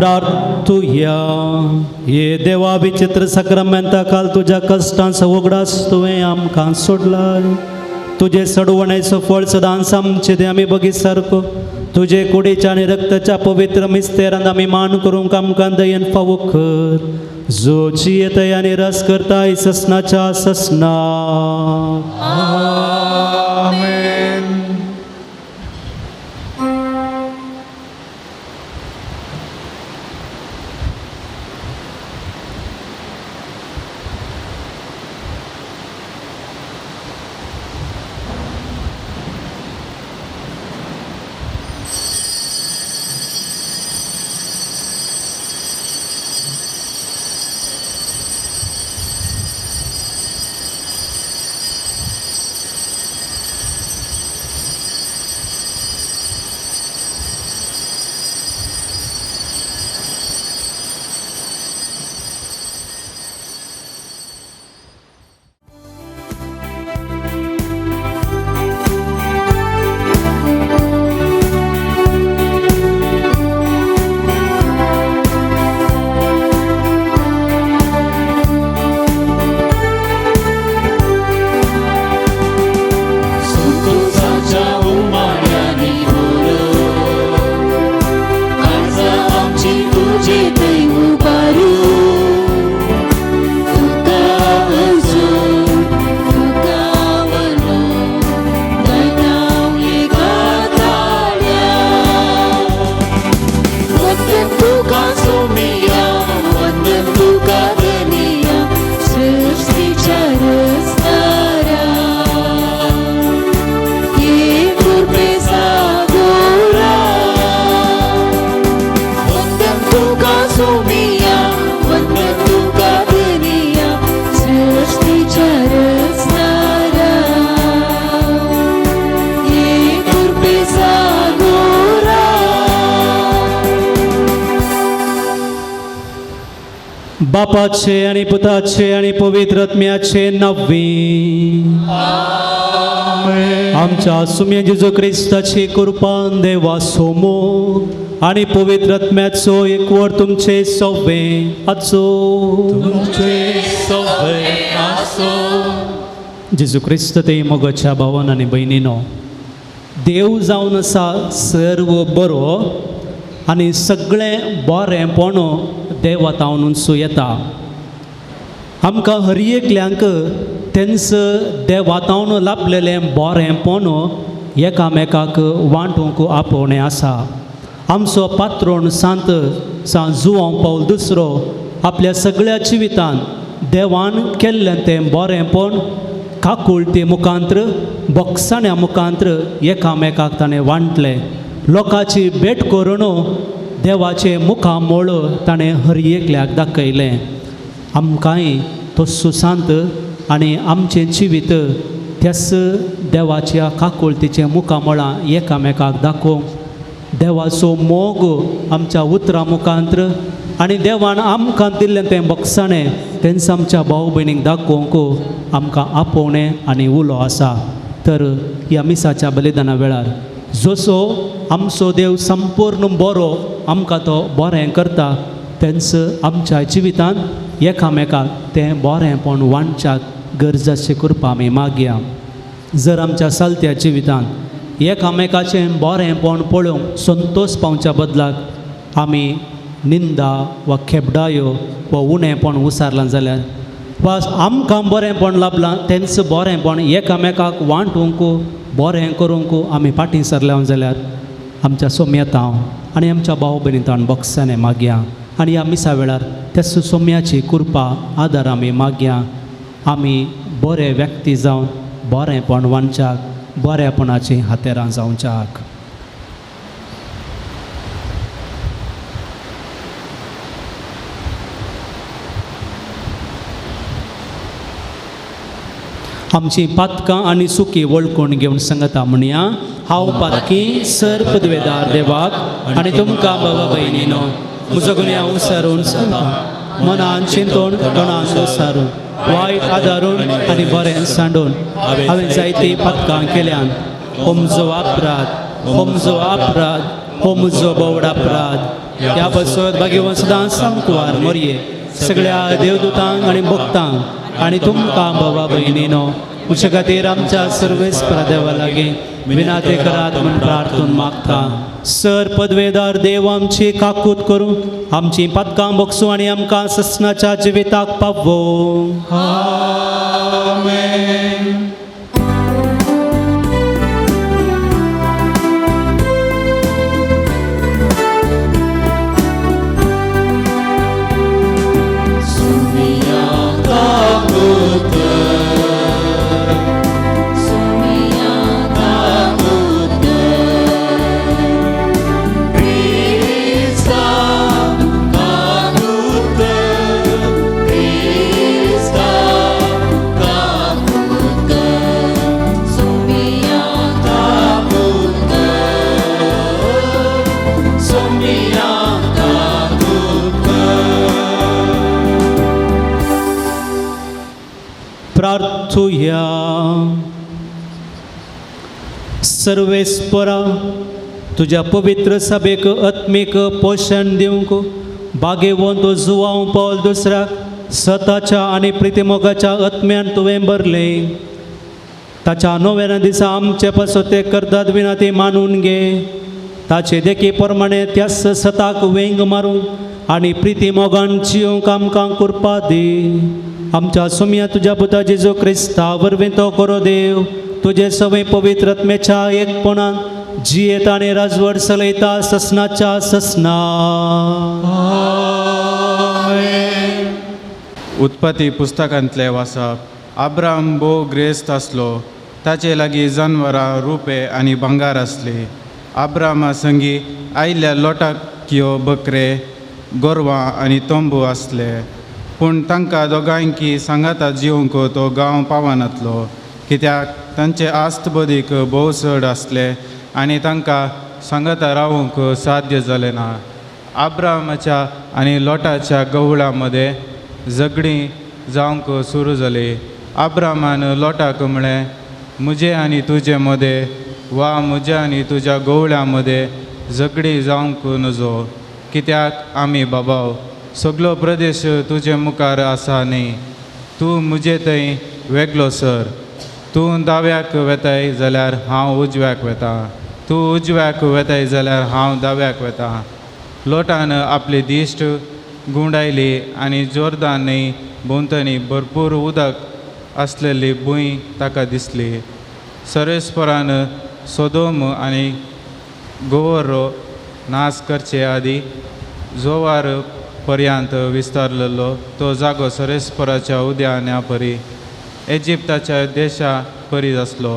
प्रार्थुया. ये देवा विचित्र सक्रामेंता काल तुझ्या कष्टांचा उगडास तुवें आमकां सोडलाय. तुझे सडवण्याचं फळ सदांच आमचे दे आमी बघी सारको. तुझे कुडीच्या आणि रक्ताच्या पवित्र मिस्तेरांत आमी मान करूंक आमकां दयेन फावो कर. जो जियेतय आनी रस करताय ससनाच्या ससना. बापाचे आणि पुताचे आणि पवित्र आत्म्याचे नव्वे. आमच्या सुम्य जेजू क्रिस्ताची कृपा देवा सोमो आणि पवित्र आत्म्याचो एकवर तुमचे सव्वे आचो. जेजू क्रिस्त ते मोगाच्या भावान आनी भयणीनो, देव जावन आसा सर्व बरो आनी सगळें बरेंपण देवातावनूच येता. आमकां हर एकल्यांक तेंच देवातावन लाभलेलें बरेंपण एकामेकाक वांटूंक आपोवणें आसा. आमचो पात्रोण सांत जुआंव पौल दुसरो आपल्या सगळ्या जिवितान देवान केल्लें तें बरेंपण काकुळटे मुखांत्र बॉक्साण्या मुखांत्र एकामेकाक ताणें वांटलें. लोकांची भेट करून देवाचे मुखामोळ ताणें हर एकल्याक दाखयलें. आमकांय तस्सो सांत आनी आमचें जिवीत त्याच देवाच्या काकुळतीच्या मुखामोळां एकामेकाक दाखोवंक देवाचो मोग आमच्या उतरां मुखांत्र आनी देवान आमकां दिल्लें तें बक्षाणें तेंच आमच्या भाव भयणीक दाखोवंक आमकां आपोवणें आनी उलो आसा. तर ह्या मिसाच्या बलिदाना वेळार जसो आमचो देव संपूर्ण बरो आमकां तो बरें करता तेंच आमच्या जिवितांत एकामेकाक तें बरेंपण वांटच्याक गरजाची कृपा आमी मागया. जर आमच्या चलत्या जिवितांत एकामेकाचें बरेंपण पळोवंक संतोश पावच्या बदलाक आमी निंदा वा खेबडायो वा उणेंपण उसारलां जाल्यार वा आमकां बरेंपण लाभलां तेंच बरेंपण एकामेकाक वांटूंक बरें करूंक आमी फाटीं सरल्या जाल्यार आमच्या सोम्यतांव आनी आमच्या भाव भयणींतान बक्षांनी मागया. आनी ह्या मिसा वेळार त्या सोम्याची कृपा आदार आमी मागया. आमी बरे व्यक्ती जावन बरेंपण वांटच्याक बरेपणाची हातेरां जावच्याक. आमची पातकां आनी सुकी वळखून घेवन सांगता म्हणया. हांव पातकी सर पदवेदार देवाक आनी तुमकां बाबा भयणीनो म्हजो गुन्यांव विसरून सांगता. मनान चिंतून तोंडान विसरून वायट आदारून आनी बरें सांडून हांवें जायतीं पातकां केल्यान हो म्हजो अपराध हो म्हजो बोवड अपराध ह्या बसत भाग्यवान सदां सांगतवार मोरये सगळ्या देवदूतांक आनी भक्तांक आनी तुमकां बाबा भयणीनो म्हजे खातीर आमच्या सर्वेस्परा देवा लागीं विनाते करात म्हूण प्रार्थून मागता सर पदवेदार देव आमची काकूत करूं आमची पदकां बक्षू आनी आमकां ससनाच्या जिविताक पावो प्रार्थुया सर्वेस्परा तुझ्या पवित्र सभेक आत्मीक पोषण दिवंक बागेवंत जुवांव पावल दुसऱ्याक स्वताच्या आनी प्रितिमोगाच्या आत्म्यान तुवें भरले ताच्या नव्यान दिसा आमचे पासत ते करतात विनाती मानून घे ताचे देखी प्रमाणे त्यास सताक वेंग मारूं आनी प्रितिमोगान जियोंक आमकां करपा दी आमच्या सुम्या तुझ्या पुता जेजू क्रिस्ता वरवीं तो करो देव तुझे सवय पवित्र आत्म्याच्या एकपणान जियेता आनी राजवट चलयता ससनाच्या ससना उत्पत्ती पुस्तकांतले वाचप अब्राम भोव ग्रेस्त आसलो ताचे लागीं जनावरां रुपे आनी भांगार आसली अब्रामा संगी आयिल्ल्या लोटाक कियो बकरे गोरवां आनी तोंबू आसले पूण तांकां दोगांयकी सांगाता जिवंक तो गांव पावनातलो कित्याक तांचे आस्त बदीक भोव चड आसले आनी तांकां सांगाता रावूंक साध्य जालें ना अब्रामाच्या आनी लोटाच्या गवळां मदें झगडीं जावंक सुरू जाली अब्रामान लोटाक म्हळें म्हजे आनी तुजे मदें वा म्हज्या आनी तुज्या गवळ्यां मदें झगडी जावंक नजो कित्याक आमी बाबाव सगलो प्रदेश तुजे मुखार आसा न्ही तूं म्हजे थंय वेगळो सर तूं दाव्याक वेताय जाल्यार हांव उजव्याक वेता तूं उजव्याक वेताय जाल्यार हांव दाव्याक वेता लोटान आपली दिश्ट गुंडायली आनी जोरदार न्हय भोंवतणी भरपूर उदक आसलेली भूंय ताका दिसली सर्वेस्परान सोदोम आनी गोमोर्रा नाश करचे आदी जोवार पर्यंत विस्तारलेलो तो जागो सर्वेस्पराच्या उद्याना परी इजिप्ताच्या देशा परी आसलो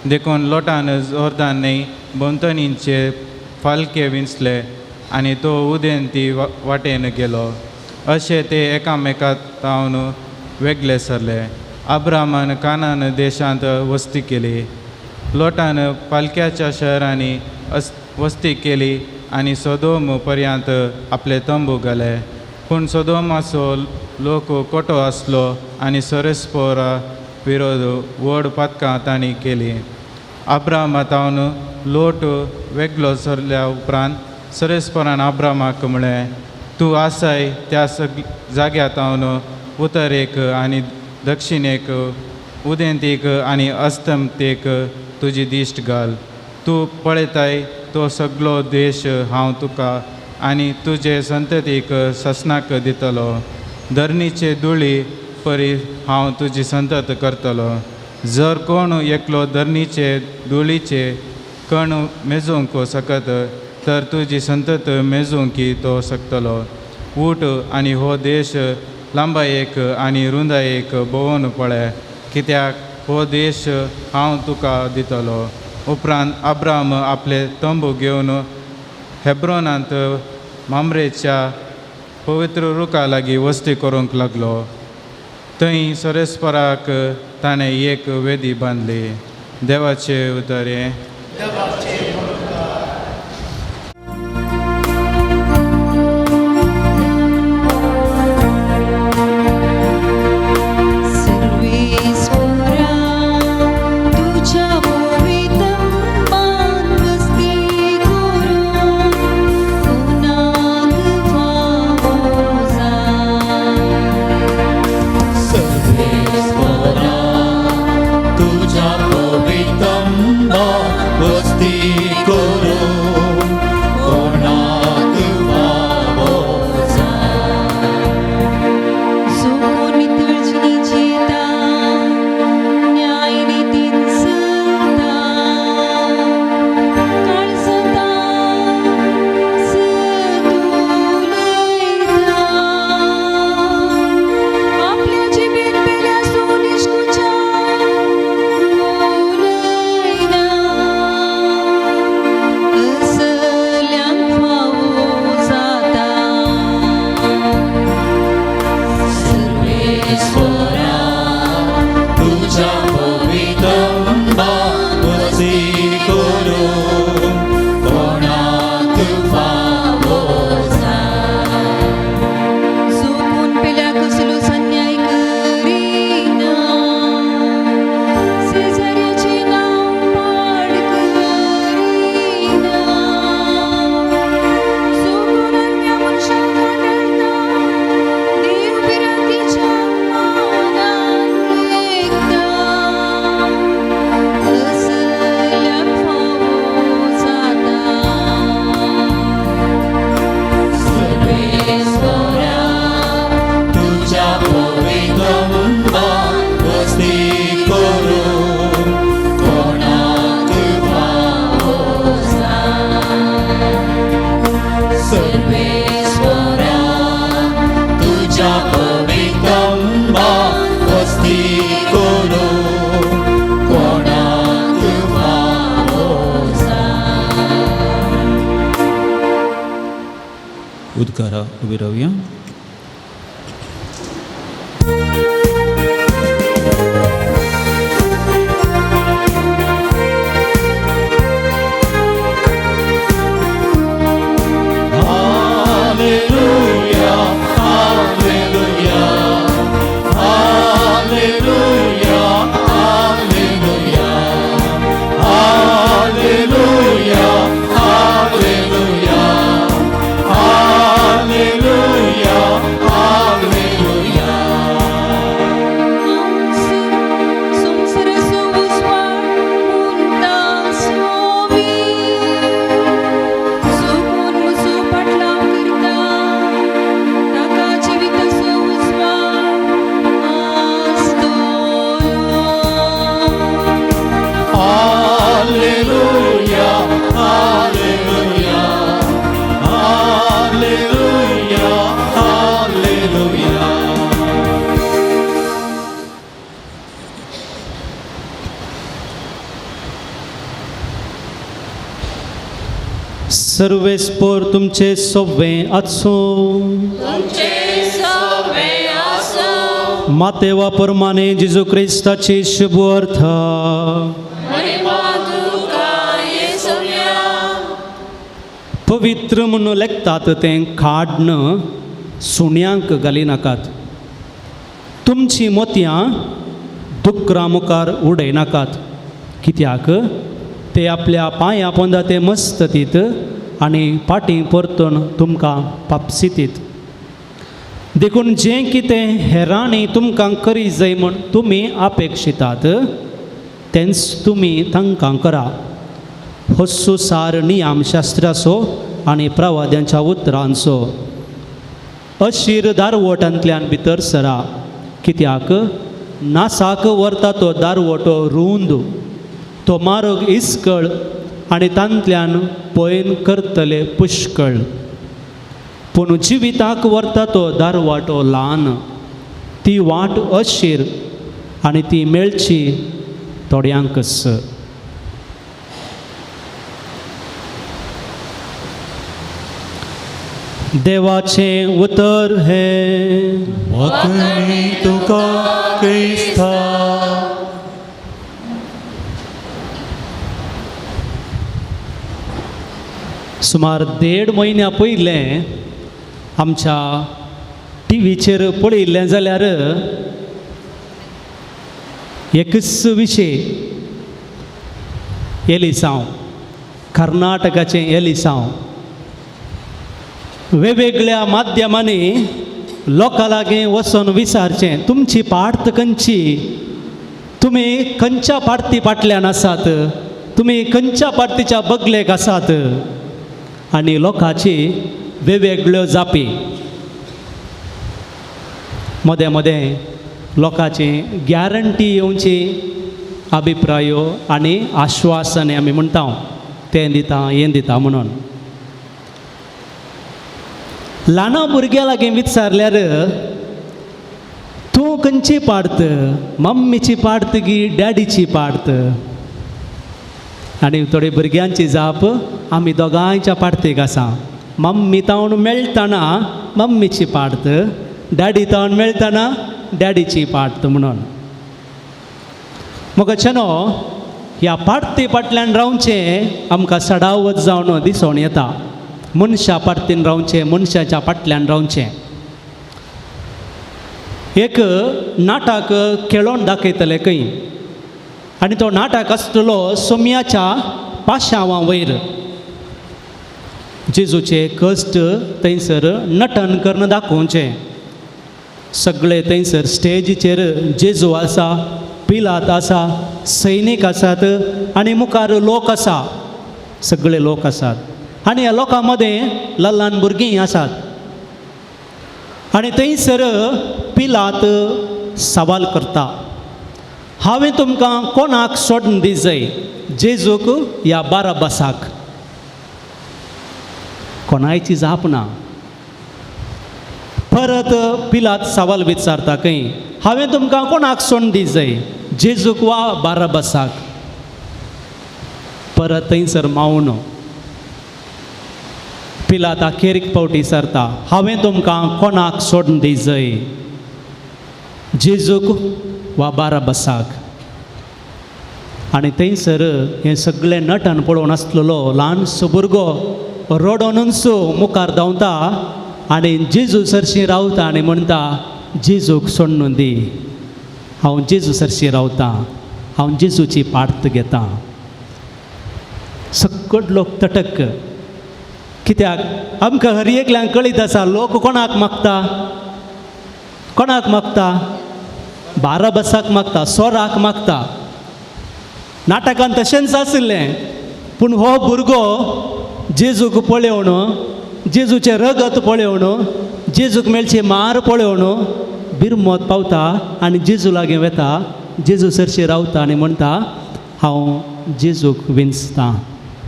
देखून लोटान जोरदार न्हय भोंवतणींचे फालके विंचले आनी तो उदेन ती वाटेन गेलो अशें ते एकामेकांतावन वेगळे सरले अब्रामान कानान देशांत वस्ती केली लोटान पालक्याच्या शहरांनी वस्ती केली आनी सोदोम पर्यंत आपले तंबू घाले पूण सोदोमाचो लोक खोटो आसलो आनी सर्वेस्परा विरोध व्हड पथकां तांणी केली अब्रामातावन लोट वेगळो सरल्या उपरांत सर्वेस्परान अब्रामाक म्हळें तूं आसाय त्या जाग्यातावन उत्तरेक आनी दक्षिणेक उदेंतीक आनी अस्तंतेक तुजी दिश्ट घाल तूं पळयताय तो सगळो देश हांव तुका आनी तुजे संततीक ससनाक दितलो धरणीचे धुळी परी हांव तुजी संतत करतलो जर कोण एकलो धरणीचे धुळीचे कण मेजूंक सकत तर तुजी संतत मेजूंकी तो शकतलो ऊट आनी हो देश लांबायेक आनी रुंदायेक भोंवून पळय कित्याक हो देश हांव तुका दितलो उपरांत अब्राम आपले तंबू घेवन हेब्रोनांत मामरेच्या पवित्र रुखा लागीं वस्ती करूंक लागलो थंय सर्वेस्पराक ताणें एक वेदी बांदली देवाचे उतरे तुझ्या पवित्र मान वस्ती करूं उद्गारा उभी राहूया. सर्वेस्पोर तुमचे सोवे आसूं. मातेवा प्रमाणे जेजू क्रिस्ताची शुभ अर्थ. पवित्र म्हणून लेखतात तें काडणं सुण्यांक घाली नाकात. तुमची मोतयां दुकरां मुखार उडयनाकात, कित्याक ते आपल्या पांयां पोंदा ते मस्ततीत आनी पाटी परतून तुमकां पापसितीत. देखून जें कितें हेरांनी तुमकां करी जाय म्हूण तुमी अपेक्षितात तेंच तुमी तांकां करा. होस्सो सार नियम शास्त्राचो आनी प्रवाद्यांच्या उतरांचो. अशीर दारवटांतल्यान भितर सरा, कित्याक नासाक व्हरता तो दारवटो रुंद, तो मार्ग इस्कळ आनी तांतल्यान पयन करतले पुष्कळ. पूण जिविताक व्हरता तो दारवाटो ल्हान, ती वाट अशीर आनी ती मेळची थोड्यांकच. देवाचें उतर हे वखणी तुका क्रिस्ता. सुमार 1.5 म्हयन्या पयलें आमच्या टीव्हीचेर पळयल्लें जाल्यार एकच विशय, एलिसांव, कर्नाटकाचें एलिसांव. वेगवेगळ्या माध्यमांनी लोकां लागीं वचून विचारचें, तुमची पार्थ खंयची, तुमी खंयच्या पार्टी फाटल्यान आसात, तुमी खंयच्या पार्टीच्या बगलेक आसात. आनी लोकांची वेगवेगळ्यो जापी. मदें मदें लोकांची गॅरंटी येवची अभिप्रायो आनी आश्वासने आमी म्हणटा तें दिता हें दिता म्हणून. ल्हाना भुरग्यां लागीं विचारल्यार तूं खंयची पार्थ, मम्मीची पार्थ की डॅडीची पार्थ. आनी थोडी भुरग्यांची जाप, आमी दोगांयच्या पार्टेक आसा. मम्मी तावन मेळटाना मम्मीची पार्थ, डॅडी तावन मेळटाना डॅडीची पार्थ म्हणून. मोगाचेनो ह्या पार्टी फाटल्यान रावचें आमकां सडावत जावन दिसून येता. मनशा पार्टीन रावचें, मनशाच्या फाटल्यान रावचें. एक नाटक खेळोन दाखयतले खंय, आनी तो नाटक आसतलो सोम्याच्या पाशांवा वयर. जेजूचे कश्ट थंयसर नटन करून दाखोवचें. सगळे थंयसर स्टेजीचेर जेजू आसा, पिलात आसा, सैनीक आसात आनी मुखार लोक आसा, सगळे लोक आसात. आनी ह्या लोकां मदें ल्हान ल्हान भुरगीं आसात. आनी थंयसर पिलात सवाल करता, हांवें तुमकां कोणाक सोडून दी जाय, जेजूक या बाराबासाक. कोणायची जाप ना. परत पिलात सवाल विचारता खंय, हांवें तुमकां कोणाक सोडून दी जाय, जेजूक वा बाराबासाक. परत थंयसर मावून. पिलात अखेरीक पावटी सरता हांवें तुमकां कोणाक सोडून दिजय जेजूक वा बाराबसाक आनी थंयसर हें सगळें नटन पळोवन आसलेलो ल्हानसो भुरगो रडोनूच मुखार धांवता आनी जेजू सरशी रावता आनी म्हणटा जेजूक सोडून दी हांव जेजू सरशी रावतां हांव जेजूची पार्त घेतां सकट लोक तटक कित्याक आमकां हर एकल्यांक कळीत आसा लोक कोणाक मागता बाराबसाक मागता सोराक मागता नाटकान तशेंच आसलें पूण हो भुरगो जेजूक पळयोवन जेजूचें रगत पळयोवन जेजूक मेळचे मार पळयोवन बिरमोत पावता आनी जेजू लागीं वता जेजू सरशी रावता आनी म्हणटा हांव जेजूक विंचतां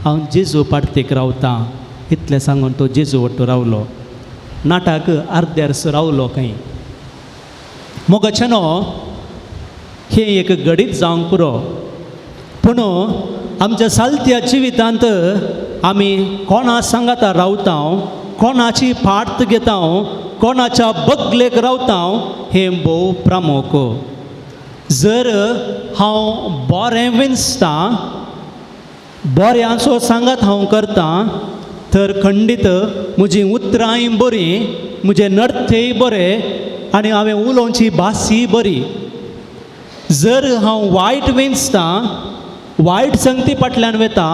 हांव जेजू पार्तेक रावतां इतलें सांगून तो जेजू वट्ट रावलो नाटक अर्द्यारस रावलो खंय मोगाचेनो हें एक घडीत जावंक पुरो पूण आमच्या सालत्या जिवितांत आमी कोणा सांगाता रावता कोणाची पार्त घेता कोणाच्या बगलेक रावता हें भोव प्रामोक जर हांव बरें विंचतां बऱ्याचो सांगात हांव करतां तर खंडीत म्हजी उतरांय बरीं म्हजें नर्थेय बरें आनी हांवें उलोवची भासूय बरी जर हांव वायट विंचतां वायट संगती फाटल्यान वेता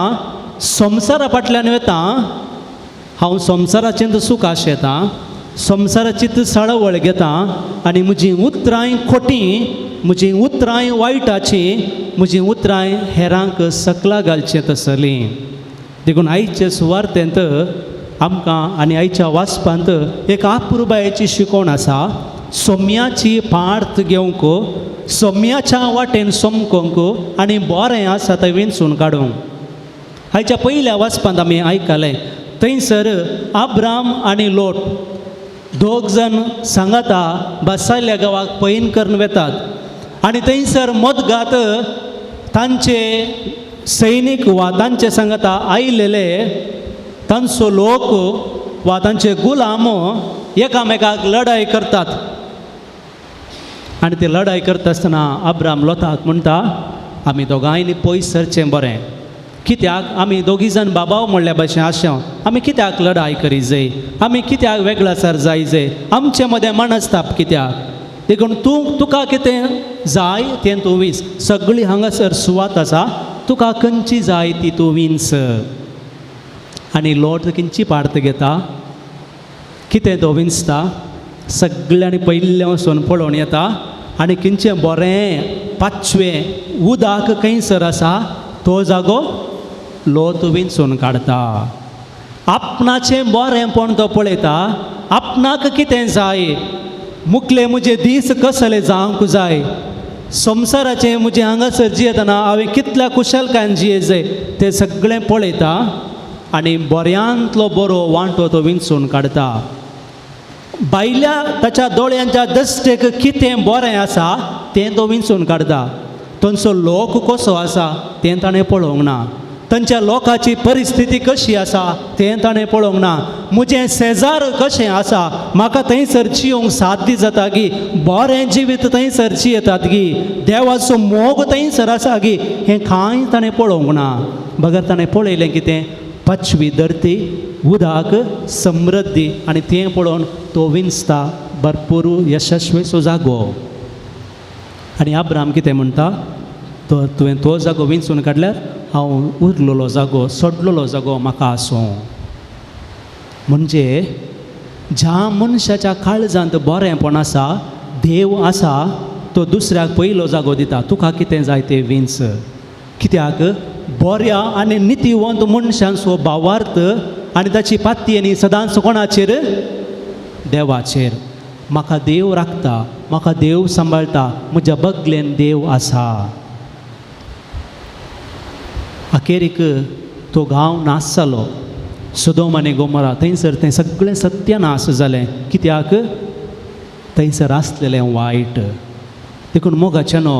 संवसारा फाटल्यान वेता हांव संवसाराचें सूख आशेतां संवसाराची सळवळ घेतां आनी म्हजीं उतरांय खोटीं म्हजीं उतरांय वायटाचीं म्हजीं उतरांय हेरांक सकला घालचें तसलीं देखून आयचे सुवार्तेंत आमकां आनी आयच्या वाचपांत एक आपुरबायेची शिकवण आसा सोम्याची पार्त घेवंक सोम्याच्या वाटेन सोमकोंक आनी बरें आसा थंय विंचून काडूंक आयच्या पयल्या वाचपांत आमी आयकलें थंयसर अब्राम आनी लोट दोग जण सांगाता बसायल्या गांवाक पैन करून वेतात आनी थंयसर मदगात तांचे सैनीक वा तांचे सांगाता आयलेले तांचो लोक वा तांचे गुलाम एकामेकाक लढाई करतात आनी ते लढाई करता आसतना अब्राम लोताक म्हणटा आमी दोगांयनी पयस सरचें बरें कित्याक आमी दोगी जाण बाबाव म्हणल्या भशेन आसा आमी कित्याक लढाई करी जाय आमी कित्याक वेगळासार जाय जाय आमचे मदें मनस्ताप कित्याक देखून तुका कितें जाय तें तूं वीस सगळी हांगासर सुवात आसा तुका खंयची जाय ती तूं विंच आनी लोट खंयची पार्त घेता कितें तो विंचता सगळ्यांनी पयले वचून पळोवन येता आनी खंयचें बरें पांचवें उदक खंयसर आसा तो जागो लोत विंचून काडता आपणाचें बरेंपण तो पळयता आपणाक कितें जाय मुखले म्हजे दीस कसले जावंक जाय संवसाराचें म्हजें हांगासर जियेतना हांवें कितल्या कुशलकायेन जिये जाय तें सगळें पळयता आनी बऱ्यांतलो बरो वांटो तो विंचून काडता भायल्या ताच्या दोळ्यांच्या दश्टेक कितें बरें आसा तें तो विंचून काडता तांचो लोक कसो आसा तें ताणें पळोवंक ना तांच्या लोकाची परिस्थिती कशी आसा तें ताणें पळोवंक ना म्हजें शेजार कशें आसा म्हाका थंयसर जियोंक साध्य जाता गी बरें जिवीत थंयसर जियेतात गी देवाचो मोग थंयसर आसा गी हें कांय ताणें पळोवंक ना बगर ताणें पळयलें कितें पांचवी धरती उदक समृद्धी आनी तें पळोवन तो विंचता भरपूर यशस्वीचो जागो आनी अब्राम कितें म्हणटा तुवें तो जागो विंचून काडल्यार हांव उरलेलो जागो सोडलेलो जागो म्हाका आसूं म्हणजे ज्या मनशाच्या काळजांत बरेंपण आसा देव आसा तो दुसऱ्याक पयलो जागो दिता तुका कितें जाय तें विंच कित्याक बऱ्या आनी नितीवंत मनशांचो भावार्थ आनी ताची पाती आनी सदांच कोणाचेर देवाचेर म्हाका देव राखता म्हाका देव सांबाळटा म्हज्या बगलेन देव आसा अखेरीक तो गांव नास जालो सोदोम आनी गोमोरा थंयसर तें सगळें सत्यानाश जालें कित्याक थंयसर आसलेलें वायट देखून मोगाचेनो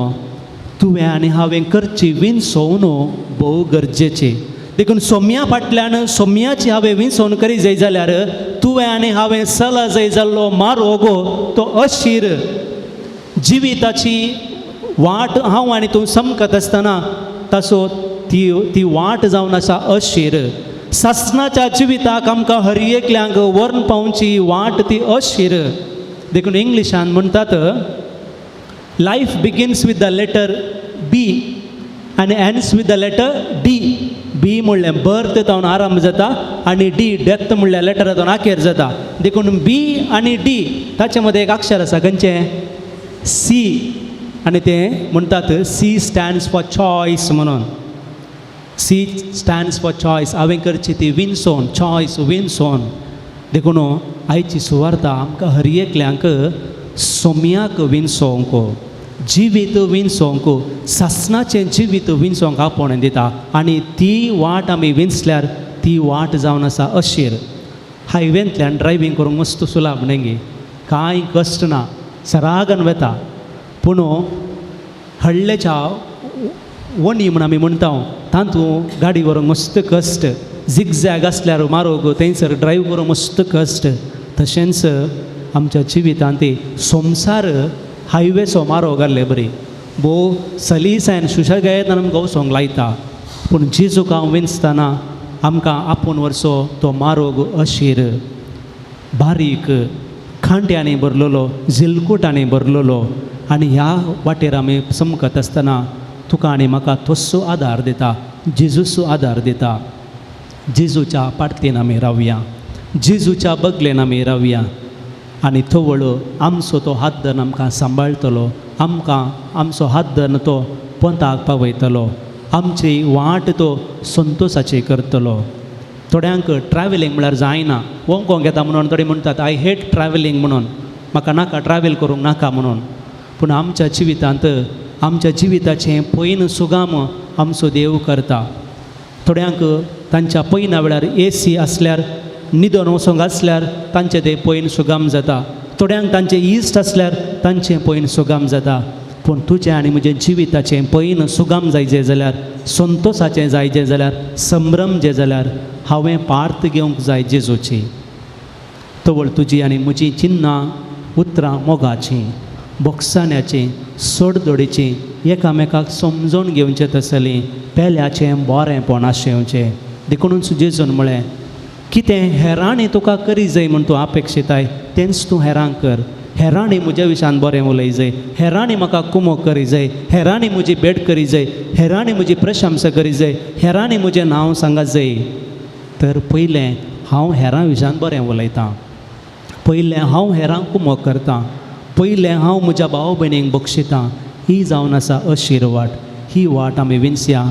तुवें आनी हांवें करची विंचोवन भोव गरजेचें देखून सोम्या फाटल्यान सोम्याची हांवें विंसवण करी जाय जाल्यार तुवें आनी हांवें सला जाय जाल्लो मारोगो तो अशीर जिविताची वाट हांव आनी तूं समकत आसतना तासो ती वाट जावन आसा अशीर सासणाच्या जिविताक आमकां हर एकल्यांक व्हरून पावची वाट ती अशीर देखून इंग्लिशान म्हणटात life begins with the letter B आनी ends with the letter D B म्हणल्यार बर्थ जावन आरंभ जाता आनी डी डेथ म्हणल्यार लेटर जावन आखेर जाता देखून बी आनी डी ताचे मदें एक अक्षर आसा खंयचें सी आनी तें म्हणटात सी स्टँड्स फॉर चॉयस म्हणून सी स्टँड्स फॉर चॉयस हांवें करची ती विन्सोन चॉयस विन्सोन देखून आयची सुवार्ता आमकां हर एकल्यांक सोम्याक विन्सोंक जिवीत विन्सोंक सासणाचें जिवीत विन्सोंक आपोवणें दिता आनी ती वाट आमी विन्सल्यार ती वाट जावन आसा अशीर हायवेंतल्यान ड्रायवींग करूंक मस्त सुलाभ न्ही गे कांय कश्ट ना सरागन वता पूण हडलेच्या वणी म्हण आमी म्हणटा तातूं गाडी व्हरूंक मस्त कश्ट झिगझॅग आसल्यार मारोग थंयसर ड्रायव्ह करूंक मस्त कश्ट तशेंच आमच्या जिवितांत ती संवसार हायवेचो मारोग आहले बरी भोव सलीसायन सुशेगायेन आमकां वचोंक लायता पूण जेजूक हांव विंचतना आमकां आपोवन व्हरचो तो मारोग अशीर बारीक खांट्यांनी भरलेलो झिलकुटांनी भरलेलो आनी ह्या वाटेर आमी समकत आसतना तुका आनी म्हाका तस्सो आदार दिता जेजूचो आदार दिता जेजूच्या पाटलेन आमी रावया जेजूच्या बगलेन आमी रावया आनी तो वळो आमचो तो हात धरून आमकां सांबाळटलो आमकां आमचो हात धरून तो पंथाक पावयतलो आमची वाट तो संतोशाची करतलो थोड्यांक ट्रॅव्हलिंग म्हळ्यार जायना वोंकोंक येता म्हणून थोडे म्हणटात आय हेट ट्रॅव्हलिंग म्हणून म्हाका नाका ट्रॅव्हल करूंक नाका म्हणून पूण आमच्या जिवितांत आमच्या जिविताचें पैन सुगाम आमचो देव करता थोड्यांक तांच्या पैना वेळार AC आसल्यार न्हिदोन वचोंक आसल्यार तांचें तें पैन सुगाम जाता थोड्यांक तांचें इश्ट आसल्यार तांचें पैन सुगाम जाता पूण तुजें आनी म्हजें जिविताचें पैन सुगाम जायचें जाल्यार संतोशाचें जायचें जाल्यार संभ्रम जें जाल्यार हांवें पार्थ घेवंक जाय जेजूची तवळ तुजी आनी म्हजीं चिन्नां उतरां मोगाचीं बोगसाण्याचीं सोडदोडीचीं एकामेकाक समजोवन घेवचें तसलीं पेल्याचें बरेंपण आशेवचें देखूनच जेजून म्हळें कितें हेरांनी तुका करी जाय म्हूण तूं अपेक्षिताय तेंच तूं हेरांक कर हेरांनी म्हज्या विशयान बरें उलय जाय हेरांनी म्हाका कुमोग करी जाय हेरांनी म्हजी भेट करी जाय हेरांनी म्हजी प्रशंसा करी जाय हेरांनी म्हजें नांव सांगात जाय तर पयलें हांव हेरां विशयान बरें उलयतां पयलें हांव हेरांक कुमोग करतां पयलें हांव म्हज्या भाव भयणींक बक्षितां ही जावन आसा अशीर वाट ही वाट आमी विंचया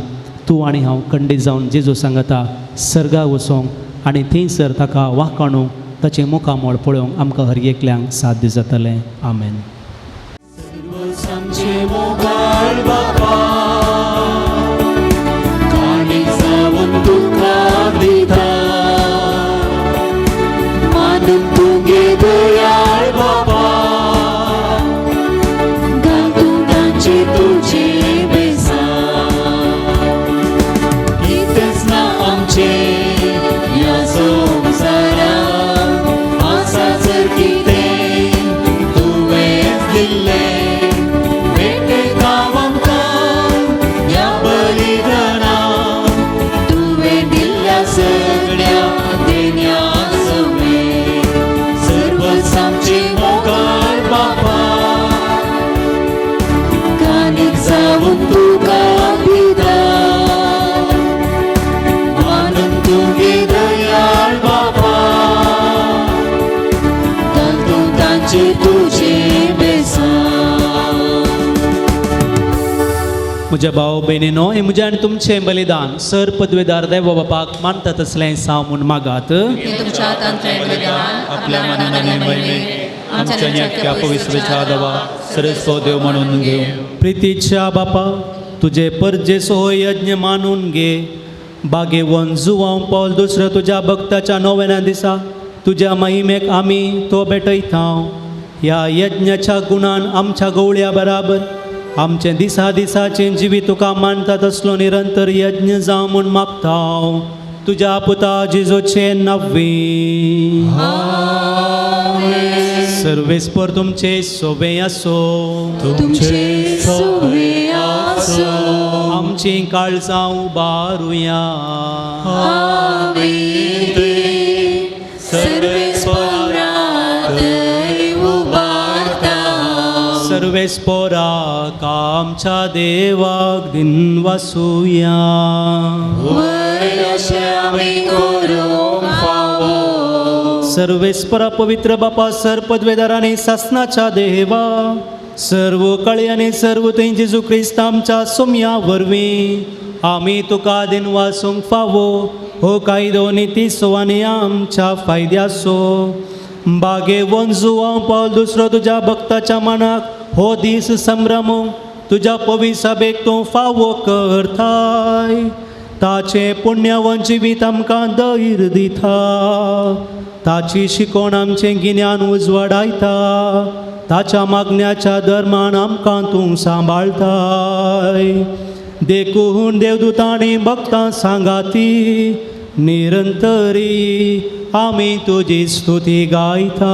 तूं आनी हांव खंडीत जावन जेजू सांगता सर्गाक वचोंक आनी थंयसर ताका वाखाणूंक ताचें मुखामोळ पळोवंक आमकां हर एकल्यांक साध्य जातलें आमेन. म्हज्या भाव भयणीनो हे म्हजें आनी तुमचें बलिदान सर पदवेदार देव बापाक मानता तसलें साव म्हूण मागात. आपल्या मनान आनी महिमेक आमच्या नित्या पवित्रच्या दवा सरस्व देव म्हणून घेऊ. प्रितीच्या बापा तुजे परजेचो हो यज्ञ मानून घे बागे वन जुवांव पावल दुसरो तुज्या भक्ताच्या नोवेना दिसा तुज्या महिमेक आमी तो भेटयता ह्या यज्ञाच्या गुणान आमच्या गवळ्या बराबर आमचे दिसा दिसाचे जिवीत तुका मानता तसलो निरंतर यज्ञ जावं म्हूण मागता तुज्या पुता जेजूचे नव्वी सर्वेस्पर तुमचे सोबे आसो तुमचे सोवे आसो आमची काळजां उबारुया आमीन सर्वेस्परांतय उबारता सर्वेस्पराक आमच्या देवाक दिन वासुया वयशे आमी करूंक फावो सर्वेस्परा पवित्र बापा सरपदवेदार आनी सासनाच्या देवा सर्व कळे आनी सर्व थंय जेजू क्रिस्त आमच्या सोम्या वरवीं आमी तुका दिन वासूंक फावो हो कायदो निती सो आनी आमच्या फायद्याचो बागे वंजू हांव पावल दुसरो तुज्या भक्ताच्या मनाक हो दीस संभ्रमूंक तुज्या पवी सभेक तूं फावो करताय ताचे पुण्यवन जिवीत आमकां धैर्य दिता ताची शिकोण आमचें गिन्यान उजवाडायता ताच्या मागण्याच्या धर्मान आमकां तूं सांबाळताय देखून देवदूतांनी भक्तां सांगाती निरंतरी आमी तुजी स्तुती गायता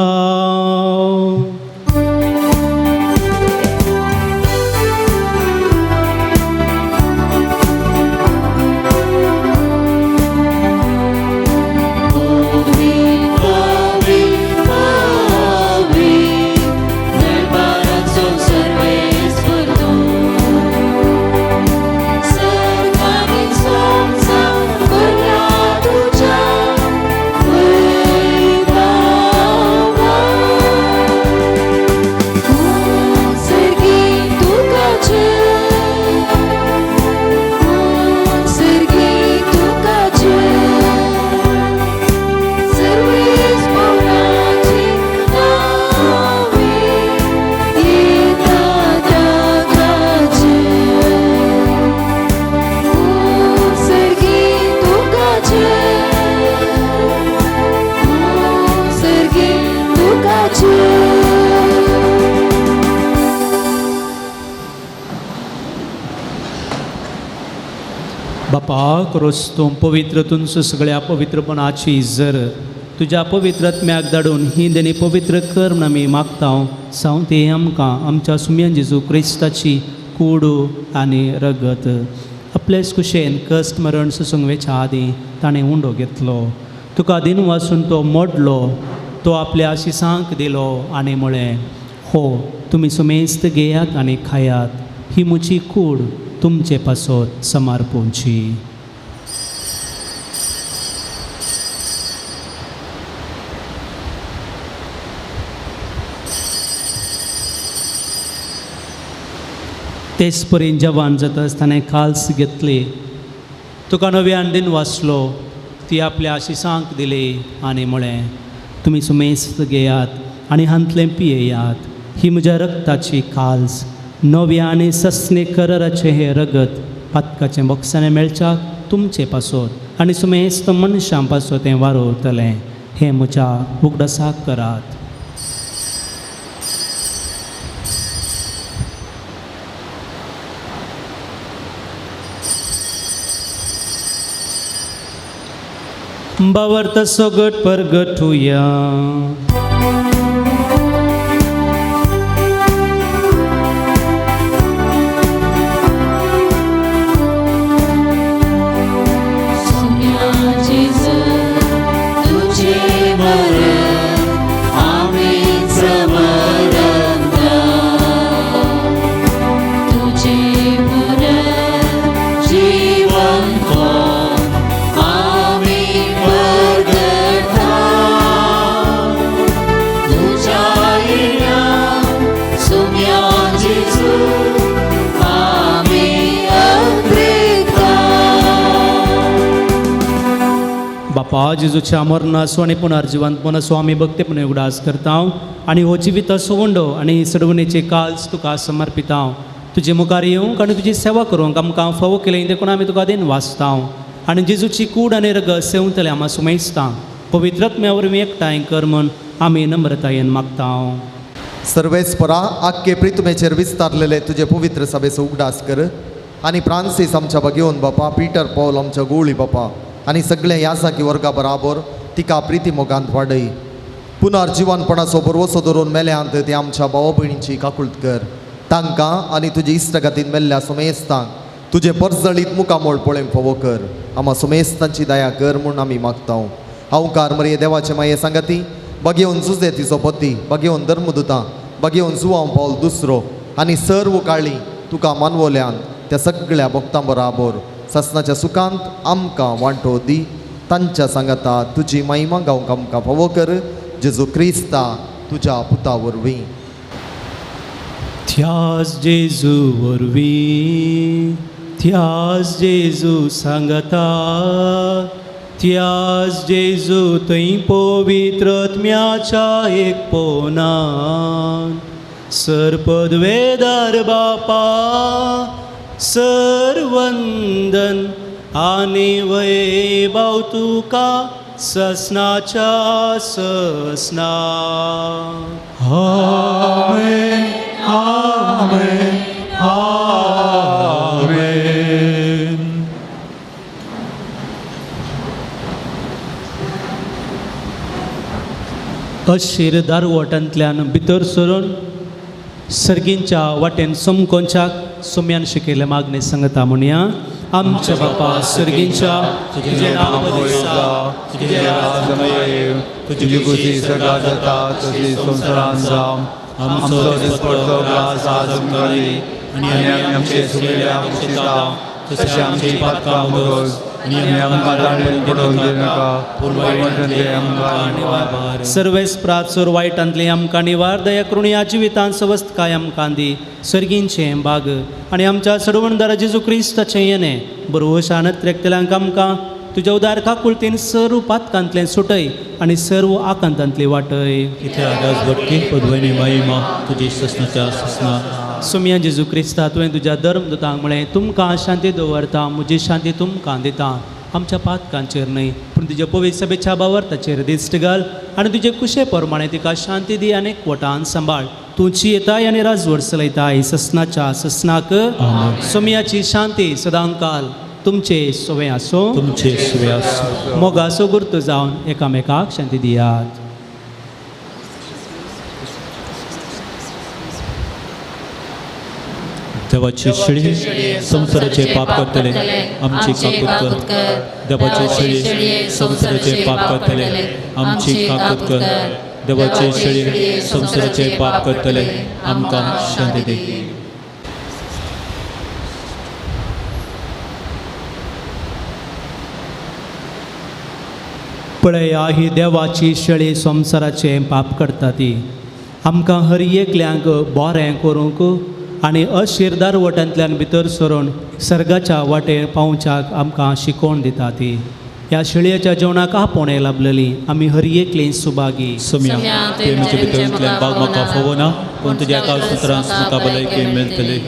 बापा क्रोस्तोम पवित्रतून सगळ्या पवित्रपणाची जर तुज्या पवित्रत्म्याक धाडून ही देणी पवित्र कर म्हूण आमी मागता सावन ते आमकां आमच्या सुम्यान जेजू क्रिस्ताची कूड आनी रगत आपलेच कुशेन कश्ट मरण सुसंगवेच्या आदीं ताणें उंडो घेतलो तुका दिन वासून तो मोडलो तो आपल्या शिसांक दिलो आनी म्हळें हो तुमी सुमेस्त घेयात आनी खायात ही म्हजी कूड तुमचे पासत समर्पूंची तेच परीन जवान जाताच ताणें काल्स घेतली तुका नव्यान दिन वाचलो ती आपल्या आशिसांक दिली आनी म्हळें तुमी सुमेस्त घेयात आनी हांतलें पियेयात ही म्हज्या रक्ताची काल्स नव्या आनी सस्ने कराराचें हें रगत पातकाचें बॉक्सांनी मेळच्याक तुमचे पासत आनी सुमेस्त मनशां पासत तें वारोवतलें हें म्हज्या उगडासाक करात बावर्त सोगट परगटुया बापा जेजूच्या मरणाचो आनी पुनर्जिवंतपणाचो आमी भक्तीपणे उगडास करता आनी हो जिविताचो वंडो आनी सडवणेचे काल्स तुका समर्पिता तुजे मुखार येवंक आनी तुजी सेवा करूंक आमकां फावो केलें देखून आमी तुका दिन वाचता आनी जेजूची कूड आनी रगत सेवतले आमी सुमयसता पवित्रत्म्या वरवीं एकठांय कर म्हूण आमी नम्रतायेन मागता सर्वेस्परा आख्खे प्रितुमेचेर विस्तारलेले तुझे पवित्र सभेचो उगडास कर आनी फ्रांसीस आमच्या बगेवन बापा, पीटर पौल आमच्या गोळी बापा आनी सगळे यासाकी वर्गा बराबर तिका प्रिती मोगांत वाडय. पुनर्जीवनपणाचो बरवसो धरून मेल्यांत ते आमच्या भाव भयणींची काकुळट कर. तांकां आनी तुजे इश्टगतीन मेल्ल्या सुमेस्तांक तुजे परजळीत मुखामोळ पळोवंक फावो कर. आम्हा सुमेस्तांची दया कर म्हूण आमी मागतां. हांवकार मरे देवाचे माये सांगती, बगेवन जुजे तिचो पती, बगेवन धर्मदुतां, बगेवन जुवांव पावल दुसरो आनी सर्व काळी तुका मानवल्यान त्या सगळ्या भक्तां बराबर ससनाच्या सुखांत आमकां वांटो दी. तांच्या सांगता तुजी महिमा गावंक आमकां फावो कर. जेजू क्रिस्ता तुज्या पुता वरवीं. त्याच जेजू वरवीं, त्याच जेजू सांगता, त्याच जेजू थंय पवित्र आत्म्याच्या एकपणान सरपदवेदार बापा सर्वंदन आनी वैभव तुका ससनाच्या ससना. आमेन, आमेन, आमेन. अशिरदार वटांतल्यान भितर सरून सर्गींच्या वाटेन समकोनच्याक सुम्यान शिकयले मागणे सांगता म्हणया. आमच्या बापा सर्गींच्या, तुझे नाव बदलसा, तुझे राज्य येव, तुझी गुजी सगळा जाता तशी संसारान जावं. आमचो दिसपडतो ग्रास आज आमकां दी, आनी आमचे सुबेल्या आमचेता तशी आमची पातकां मोडोस, आनी आमकां दांडेन पडोवंक दिनाका, पूण वायटांतले आमकां निवार. सर्वेस्प्रात सोर वायटांतले आमकां निवार. दया करून ह्या जिवितांत सवस्त काय आमकां दी. सर्गींचें बाग आनी आमच्या सर्वणदारा जेजू क्रिस्ताचें येणें बरोवशानत रेखतल्यांक आमकां तुज्या उदार काकुळतेन सर्व पातकांतलें सुटय आनी सर्व आकांतांतली वाटय. इथे आदास भटकी पदवैनी महिमा तुझी ससनाच्या ससना. सुम्या जेजू क्रिस्ता तुवें तुज्या धर्मदुतांक म्हळें तुमकां शांती दवरता, म्हजी शांती तुमकां दिता. आमच्या पातकांचेर न्हय पूण तुज्या पवित्र सभेच्या बावर्ताचेर दिश्ट घाल आनी तुजे कुशे प्रमाणे तिका शांती दी आनी एकवटान सांबाळ. तुची येताय आनी राजवट चलयताय ससनाच्या ससनाक. सुम्याची शांती सदांकाल तुमचे सोवे आसो. तुमचे सुवे आसूं. मोगाचो गुर्त जावन एकामेकाक शांती दियात. देवाची शिडी संसाराचे पाप करतले आमची काकूत कर. देवाची शिडी संसाराचे पाप करतले आमची काकूत कर. देवाची शिडी संसाराचे पाप करतले आमकां शांती दी. पळया ही देवाची शेळी संसाराचे पाप करता ती. आमकां हर एकल्यांक बरें करूंक आनी अशिरदार वटांतल्यान भितर सरून सर्गाच्या वाटेर पावच्याक आमकां शिकोवन दिता ती. ह्या शेळयेच्या जेवणाक आपोणे लाभलेली आमी हर एकली सुभागी. सुम्या ते म्हजे भितरल्यान बाग म्हाका फोवो ना पूण तुज्या एका सुत्रांत म्हाका भलायकी मेळटली.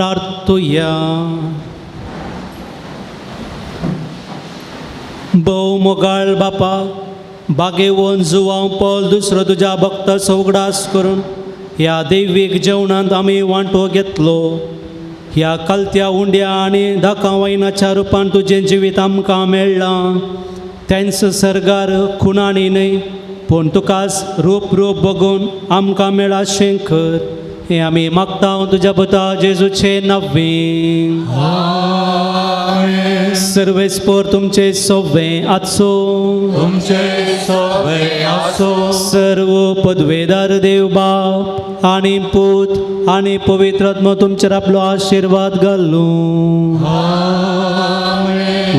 प्रार्थुया. भोव मोगाळ बापा, बागेवन जुवांव पॉल दुसरो तुज्या भक्त उगडास करून ह्या दैवीक जेवणांत आमी वांटो घेतलो. ह्या कलत्या उंड्या आनी दाखा वायनाच्या रुपान तुजें जिवीत आमकां मेळ्ळां. तेंच सरगार खुणांनी न्हय पूण तुकाच रूप बगून आमकां मेळाशें कर. हें आमी मागता तुज्या पुता जेजूचे नव्वें. सर्वेस्पोर तुमचे सोवे आचो, तुमचे सोबे आसो. सर्व पदवेदार देव बाप आनी पूत आनी पवित्र आत्मा तुमचेर आपलो आशिर्वाद घालूं.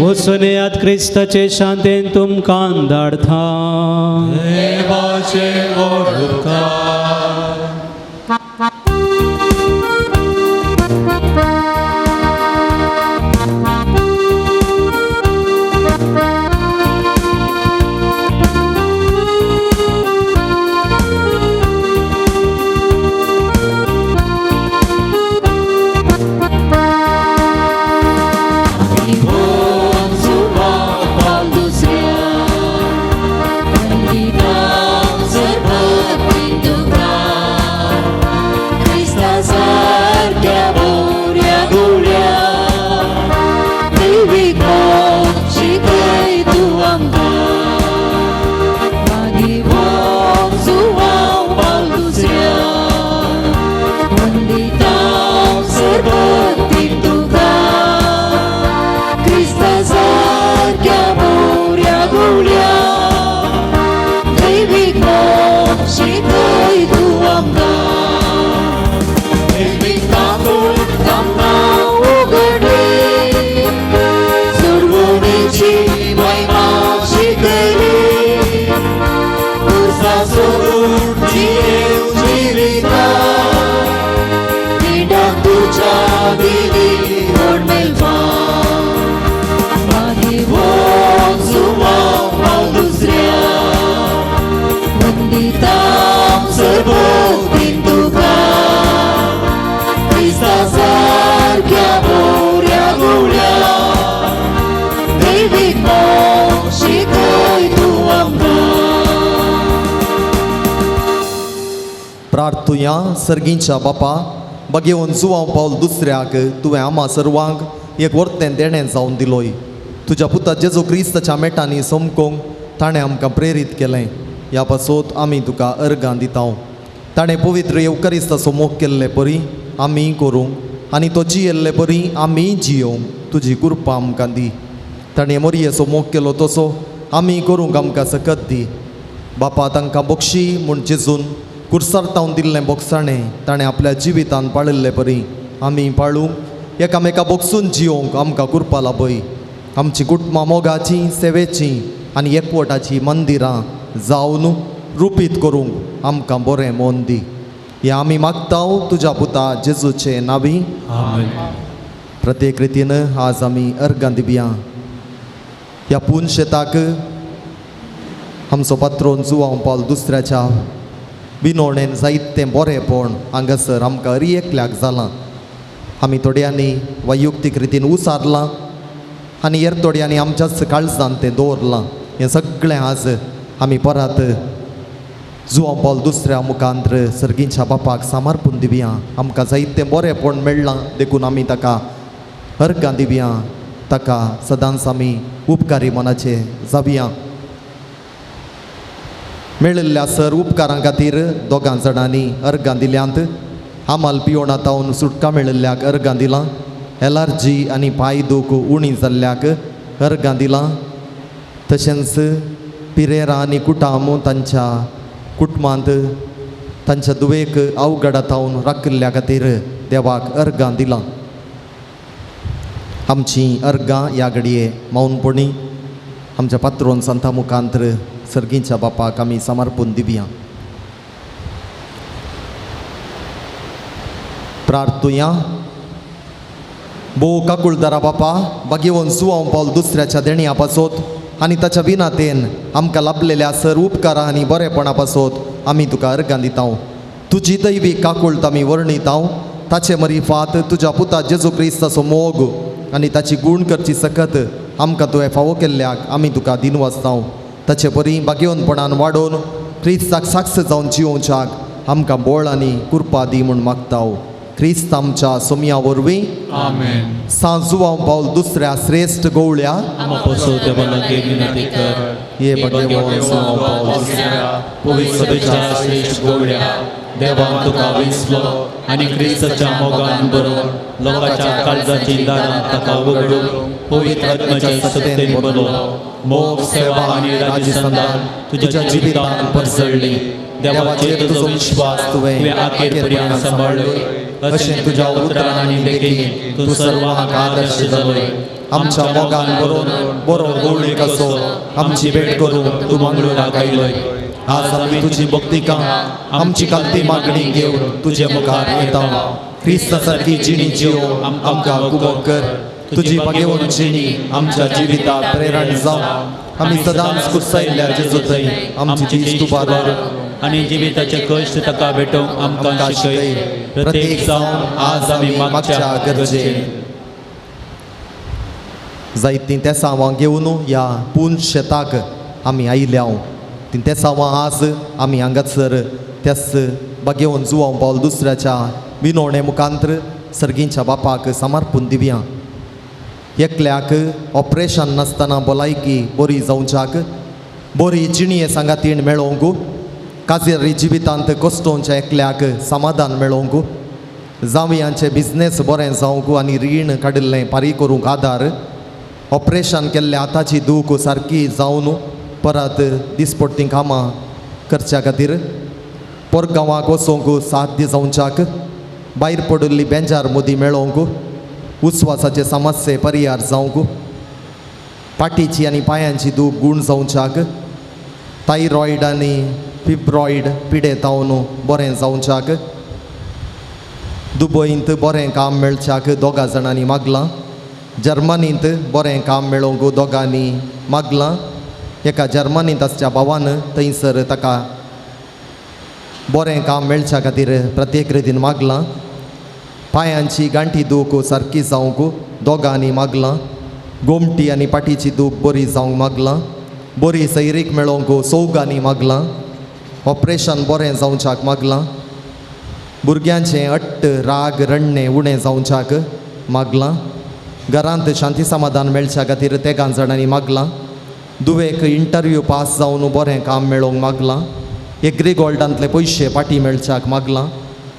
वचून येयात क्रिस्ताचे शांतेन तुमकां धाडटा. देवाचे वडकार. प्रार्थुया सर्गीच्या बापा, बगेवन जुवांव पावल दुसऱ्याक तुवें आम्हा सर्वांक एक वर्तें देणें जावन दिलोय. तुज्या पुता जेजू क्रिस्ताच्या मेटांनी समकोंक ताणें आमकां प्रेरीत केलें. ह्या पासत आमी तुका अर्गां दिता. ताणें पवित्र येवकारिस्ताचो मोग केल्ले परी आमी करूंक आनी तो जियेल्ले परी आमी जियोंक तुजी कृपा आमकां दी. ताणें मोरयेचो मोग केलो तसो आमी करूंक आमकां सकत दी. बापा, तांकां बक्षी म्हूण जेजून कुर्सारतावन दिल्लें बोगसाणें ताणें आपल्या जिवितान पाळिल्ले परी आमी पाळूंक एकामेका बोगसून जियोंक आमकां कृपा लाभय. आमची कुटुंबां मोगाचीं, सेवेचीं आनी एकवटाचीं मंदिरां जावन रुपीत करूंक आमकां बरें मोन दी. हें आमी मागतांव तुज्या पुता जेजूचे नांवी. प्रत्येक रितीन आज आमी अर्गां दिवया. ह्या पून शेताक आमचो पात्रोन जुवांव पावल दुसऱ्याच्या बिनोणेन जायतें बरेंपण हांगासर आमकां एकल्याक जालां. आमी थोड्यांनी वैयक्तीक रितीन उसारलां आनी हेर थोड्यांनी आमच्याच काळजान तें दवरलां. हें सगळें आज आमी परत जुवांव पावल दुसऱ्या मुखांत्र सर्गीच्या बापाक समर्पून दिवया. आमकां जायतें बरेंपण मेळ्ळां देखून आमी ताका अर्गां दिवया. ताका सदांच आमी उपकारी मनाचे जावया. मेळिल्ल्या सर उपकारां खातीर दोगां जाणांनी अर्गां दिल्यांत. आमाल पियोणातावन सुटका मेळिल्ल्याक अर्गां दिलां. एलर्जी आनी पांय दूख उणी जाल्ल्याक अर्गां दिलां. तशेंच पिरेरां आनी कुटाम तांच्या कुटुंबांत तांच्या दुवेक अवघडातावन राखिल्ल्या खातीर देवाक अर्गां दिलां. आमची अर्गां ह्या घडये मौनपणी आमच्या पात्रोन संता मुखांत्र सर्गीच्या बापाक आमी समर्पून दिवया. प्रार्थुया. भो काकुळदारा बापा, बगेवन जुवांव पावल दुसऱ्याच्या देणया पासत आनी ताच्या विनातेन आमकां लाभलेल्या सर उपकारां आनी बरेपणा पासत आमी तुका अर्गां दिता. तुजी दैवीक काकुळट आमी वर्णिता. ताचे मरिफात तुज्या पुता जेजू क्रिस्ताचो मोग आनी ताची गूण करची सकत आमकां तुवें फावो केल्ल्याक आमी तुका दिनवासतांव. ताचे बरी बागेवनपणान वाडोवन क्रिस्ताक साक्ष जावन जिवोवच्याक आमकां बोळ आनी कृपा दी म्हूण मागताव. क्रिस्त आमच्या सोमया वरवीं आमेन. सांजुवांव पावल दुसऱ्या श्रेष्ठ गवळ्या पोसोवते बलांके विनंती कर. ये बागेवोन सांजुवांव पावल दुसऱ्या पवित्रतेच्या श्रेष्ठ गवळ्या देवान तुका विसलो आनी क्रिस्ताच्या मोगान बरोवन लोकांच्या काळजाची दारां ताका उगडून पवित्र आत्म्याच्या सत्तेन बलो मोग सेवा आनी राजसंधान तुज्या जिवितांत परसळ्ळी. देवाचेर तुजो विश्वास तुवें आखेर पर्यंत सांबाळ्ळो. अशें तुज्या उतरान आनी लेखीन तूं सर्वांक आदर्श जालोय. आमच्या मोगान बरोवन बरो गवळी कसो आमची भेट करून तूं मंगळूराक आयलोय. आज आमी तुजी भक्तिका आमची कालती मागणी घेवन तुजे मुखार येता. क्रिस्ता सारकी जिणी जियो आमकां कुबो कर. तुजी बागेवून जिणी आमच्या जिवितांत प्रेरण जावं. आमी सदांच कुसायल्ल्या जेजू थंय आमची इश्टुबार आनी जिविताचे कश्ट ताका भेटोवंक आमकां शिकय. प्रत्येक जावन आज आमी मागच्या गरजेन जायतीं तेसांवां घेवन ह्या पूण शेताक आमी आयल्या. तीं तेसांवां आज आमी हांगासर तेस बागेवून जुवांव पावल दुसऱ्याच्या विनवणे मुखांत्र सर्गींच्या बापाक समर्पून दिवया. एकल्याक ऑपरेशन नासतना भलायकी बरी जावच्याक बरी जिणये सांगातीण मेळोवंक काजेरी जिवितांत कश्टोवच्या एकल्याक समाधान मेळोवंक जावयांचे बिझनेस बरें जावंक आनी रीण काडिल्लें फारीक करूंक आदार ऑपरेशन केल्ले आतांची दूख सारकी जावन परत दिसपट्टी कामां करच्या खातीर परगांवाक वचोंक साध्य जावच्याक भायर पडिल्ली बेंजार मोदी मेळोवंक उस्वासाचे समस्ये परिहार जावंक पाटीची आनी पांयांची दूख गूण जावच्याक थायरॉयड आनी फिब्रॉयड पिडे तावन बरें जावच्याक दुबयंत बरें काम मेळच्याक दोगा जाणांनी मागलां. जर्मनींत बरें काम मेळोवंक दोगांनी मागलां. एका जर्मनींत आसच्या भावान थंयसर ताका बरें काम मेळच्या खातीर प्रत्येक रितीन मागलां. पांयांची गांठी दूख सारकी जावंक दोगांनी मागलां. गोमटी आनी पाटीची दूख बरी जावंक मागलां. बरी सैरीक मेळोवंक चौगांनी मागलां. ऑपरेशन बरें जावच्याक मागलां. भुरग्यांचें अट्ट राग रण्णें उणें जावच्याक मागलां. घरांत शांती समाधान मेळच्या खातीर तेगां जाणांनी मागलां. दुवेक इंटरव्यू पास जावन बरें काम मेळोवंक मागलां. एग्री गोल्डांतले पयशे पाटी मेळच्याक मागलां.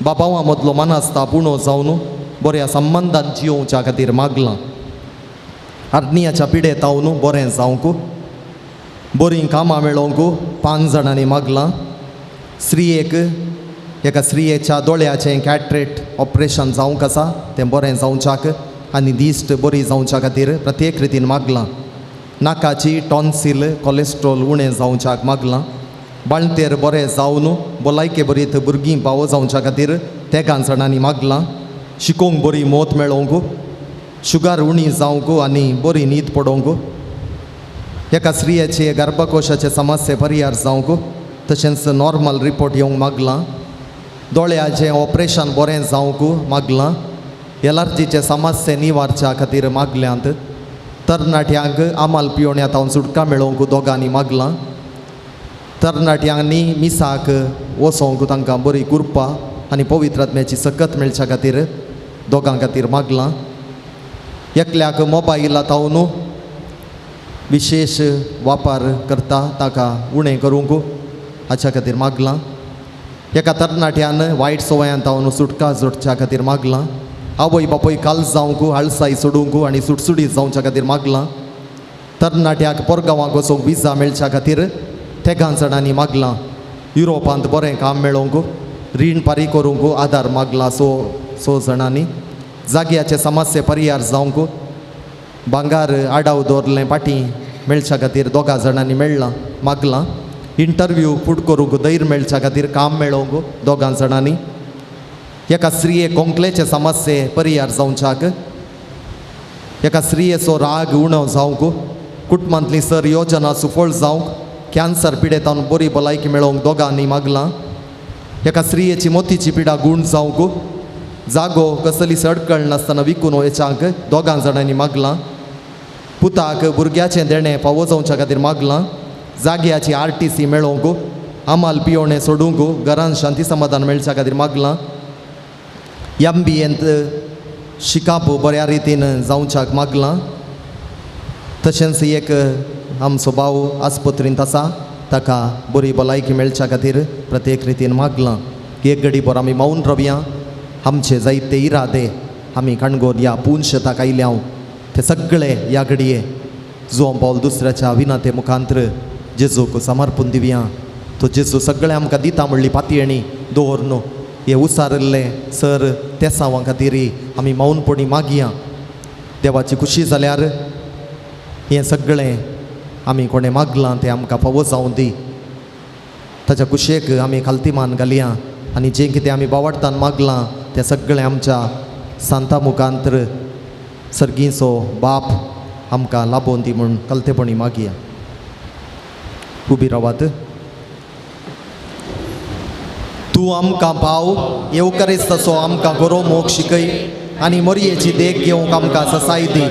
बाबावां मदलो मनास्ताप उणो जावन बऱ्या संबंदांत जियोवच्या खातीर मागलां. आर्नियाच्या पिडेतावन बरें जावंक बरीं कामां मेळोवंक 5 जाणांनी मागलां. स्त्रियेक एका स्त्रियेच्या दोळ्याचें कॅट्रेट ऑपरेशन जावंक आसा तें बरें जावच्याक आनी दिश्ट बरी जावच्या खातीर प्रत्येक रितीन मागलां. नाकाची टॉन्सिल कोलेस्ट्रॉल उणें जावच्याक मागलां. बाळंतेर बरें जावन भलायके बरीत भुरगीं बावो जावच्या खातीर तेगां जाणांनी मागलां. शिकोवंक बरी मोत मेळोवंक शुगर उणी जावंक आनी बरी न्हीद पडोवंक एका स्त्रियेचे गर्भकोशाचे समस्ये परिहार जावंक तशेंच नॉर्मल रिपोर्ट येवंक मागलां. दोळ्याचें ऑपरेशन बरें जावंक मागलां. एलर्जीचे समस्ये निवारच्या खातीर मागल्यांत. तरणाट्यांक आमाल पियोण्यातावन सुटका मेळोवंक दोगांनी मागलां. तरणाट्यांनी मिसाक वचोंक तांकां बरी कृपा आनी पवित्र आत्म्याची सकत मेळच्या खातीर दोगां खातीर मागलां. एकल्याक मोबायल आतावन विशेष वापर करता ताका उणें करूंक हाच्या खातीर मागलां. एका तरणाट्यान वायट सवयांतावन सुटका जोडच्या खातीर मागलां. आवय बापूय काल जावंक आळसाय सोडूंक आनी सुटसुडीत जावच्या खातीर मागलां. तरणाट्याक परगांवाक वचोंक विजा मेळच्या खातीर तेगां जाणांनी मागलां. युरोपांत बरें काम मेळोवंक रीण फारीक करूंक आदार मागला 6 जाणांनी. जाग्याचे समस्ये परिहार जावंक भांगार आडाव दवरलें पाटी मेळच्या खातीर दोगां जाणांनी मेळ्ळां मागलां. इंटरव्यू फूट करूंक धैर्य मेळच्या खातीर काम मेळोवंक दोगां जाणांनी. एका स्त्रियेक कोंकलेचे समस्ये परिहार जावच्याक एका स्त्रियेचो राग उणो जावंक कुटुंबांतली सर योजना सुफळ जावंक कॅन्सर पिडेतावन बरी भलायकी मेळोवंक दोगांनी मागलां. एका स्त्रियेची मोतीची पिडा गूण जावंक जागो कसली सडकळ नासतना विकून वयच्याक दोगां जाणांनी मागलां. पुताक भुरग्याचें देणें फावो जावच्या खातीर मागलां. जाग्याची RTC मेळोवंक, आमाल पियोणें सोडूंक, घरान शांती समाधान मेळच्या खातीर मागलां. MBAंत शिकाप बऱ्या रितीन जावच्याक मागलां. तशेंच एक आमचो भाव आस्पत्रींत आसा, ताका बरी भलायकी मेळच्या खातीर प्रत्येक रितीन मागलां. एक घडी भर आमी मौन रावया. आमचे जायते इरादे आमी काणकोण ह्या पुंछ शेताक आयल्याव ते सगळे ह्या घडये जो पावल दुसऱ्याच्या विनते मुखांतर जेजूक समर्पून दिवया. तो जेजू सगळे आमकां दिता म्हणली पातयेणी दवरनो. हे उसारल्ले सर तेसांवा खातीर आमी मौनपणी मागया. देवाची खुशी जाल्यार हें सगळें आमी कोणें मागलां तें आमकां फावो जावं दी. ताच्या कुशेक आमी खालतीमान घालया आनी जें कितें आमी बावडतान मागलां तें सगळें आमच्या सांता मुखांतर सर्गीचो बाप आमकां लाबोवन दी म्हूण कलतेपणी मागया. उबी रावात. तूं आमकां पाव येवकारिस्तसो आमकां गरो मोग शिकय आनी मोरयेची देख घेवंक आमकां ससाय दी.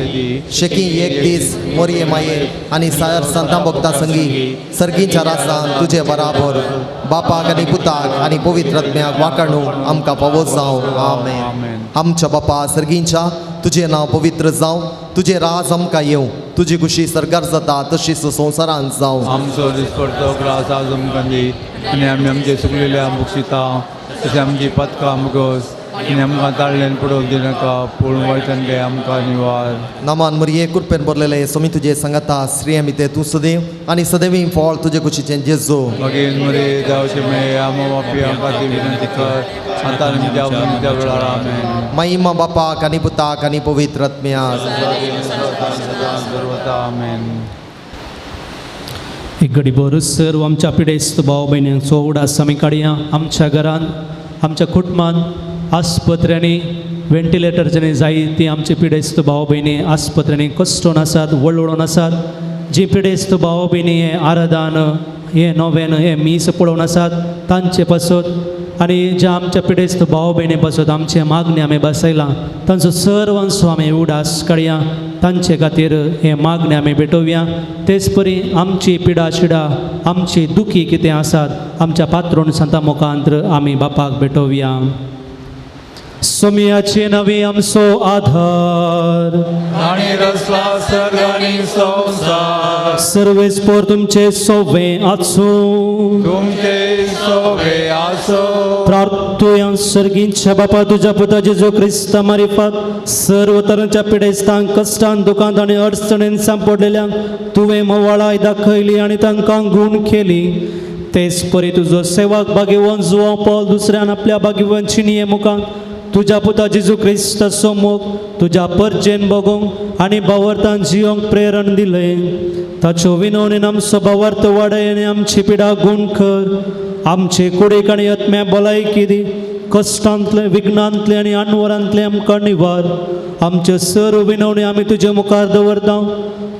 शेकी एक दीस मोरये माये आनी सार संतां भक्तां संगी सर्गीच्या रासान तुजे बराबर बापाक आनी पुताक आनी पवित्र आत्म्याक वाकणू आमकां फावो जावं. आमेन. आमच्या बापा सर्गीच्या तुजें नांव पवित्र जावं. तुजें राज आमकां येवं. तुजी खुशी सरकार जाता तशीच संवसारांत जावं. आमचो दिसपडटो ग्रास आज आमकां दी आनी आमी आमचे चुकलेल्या बक्षिता तशें आमची पथकां मुगोस आनी आमकां ताळ्ळेन पडोवंक दिनाका पूण वयतन ते आमकां निवार. नामान मरिये कृपेन भरलेले सोमी तुजे सांगाता श्रेय मिते तूं सदैव आनी सदैवी फळ तुजे कुशीचें जेजू. मागीर मरे जावचे मे आमो बापी आमकां ती विनंती कर आतां आनी त्या वेळार आमेन. महिमा बापाक आनी पुताक आनी पवित्र आत्म्याक. आमेन. एक घडी भर सर्व आमच्या पिडेस्त भाव बहिण्यांचो उडास आमी काडया. आमच्या घरान आमच्या कुटुंबान आस्पत्र्यांनी व्हेंटिलेटरच्यांनी जायतीं आमचे पिडेस्त भाव भयणी आस्पत्र्यांनी कश्टून आसात, वळवळून आसात. जी पिडेस्त भाव भयणी हे आराधन हे नोवेन हे मीस पळोवन आसात तांचे पासत आनी ज्या आमच्या पिडेस्त भाव भयणी पासत आमचे मागणी आमी बसयलां तांचो सर्वांचो आमी उडास काडया. तांचे खातीर हे मागणी आमी भेटोवया. तेच परी आमची पिडा शिडा आमची दुखी कितें आसात आमच्या पात्रोण संता मुखांतर आमी बापाक भेटोवया. सोमयाचे नवे आमचो आधार आनी रसला सर्ग आनी संसार सर्वेस्पोर तुमचे सोवे आसूं. तुमचे सोबे आसो. प्रार्थूया सर्गींच्या बापा तुझ्या पुता जेजू क्रिस्ता मारिफात सर्व तरांच्या पिडेस्तांक कश्टांत दुखांत आनी अडचणींत सांपडलेल्यांक तुवें मोवाळाय दाखयली आनी तांकां गूण केली. तेच परी तुजो सेवाक भाग्यवान जुवांव पॉल दुसऱ्यान आपल्या भाग्यवान चिनये मुखांत तुझ्या पुता जेजू क्रिस्ताचो मोग तुझ्या परजेन बगोवंक आनी बावर्तान जियोंक प्रेरण दिलें. ताच्यो विनवणेन आमचो बावर्त वाडय आनी आमची पिडा गूण कर. आमचे कुडीक आनी आत्म्या भलायकी दी. कश्टांतले विघ्नांतले आनी आनवरांतले आमकां निवार. आमचे सर्व विनवणे आमी तुजे मुखार दवरता.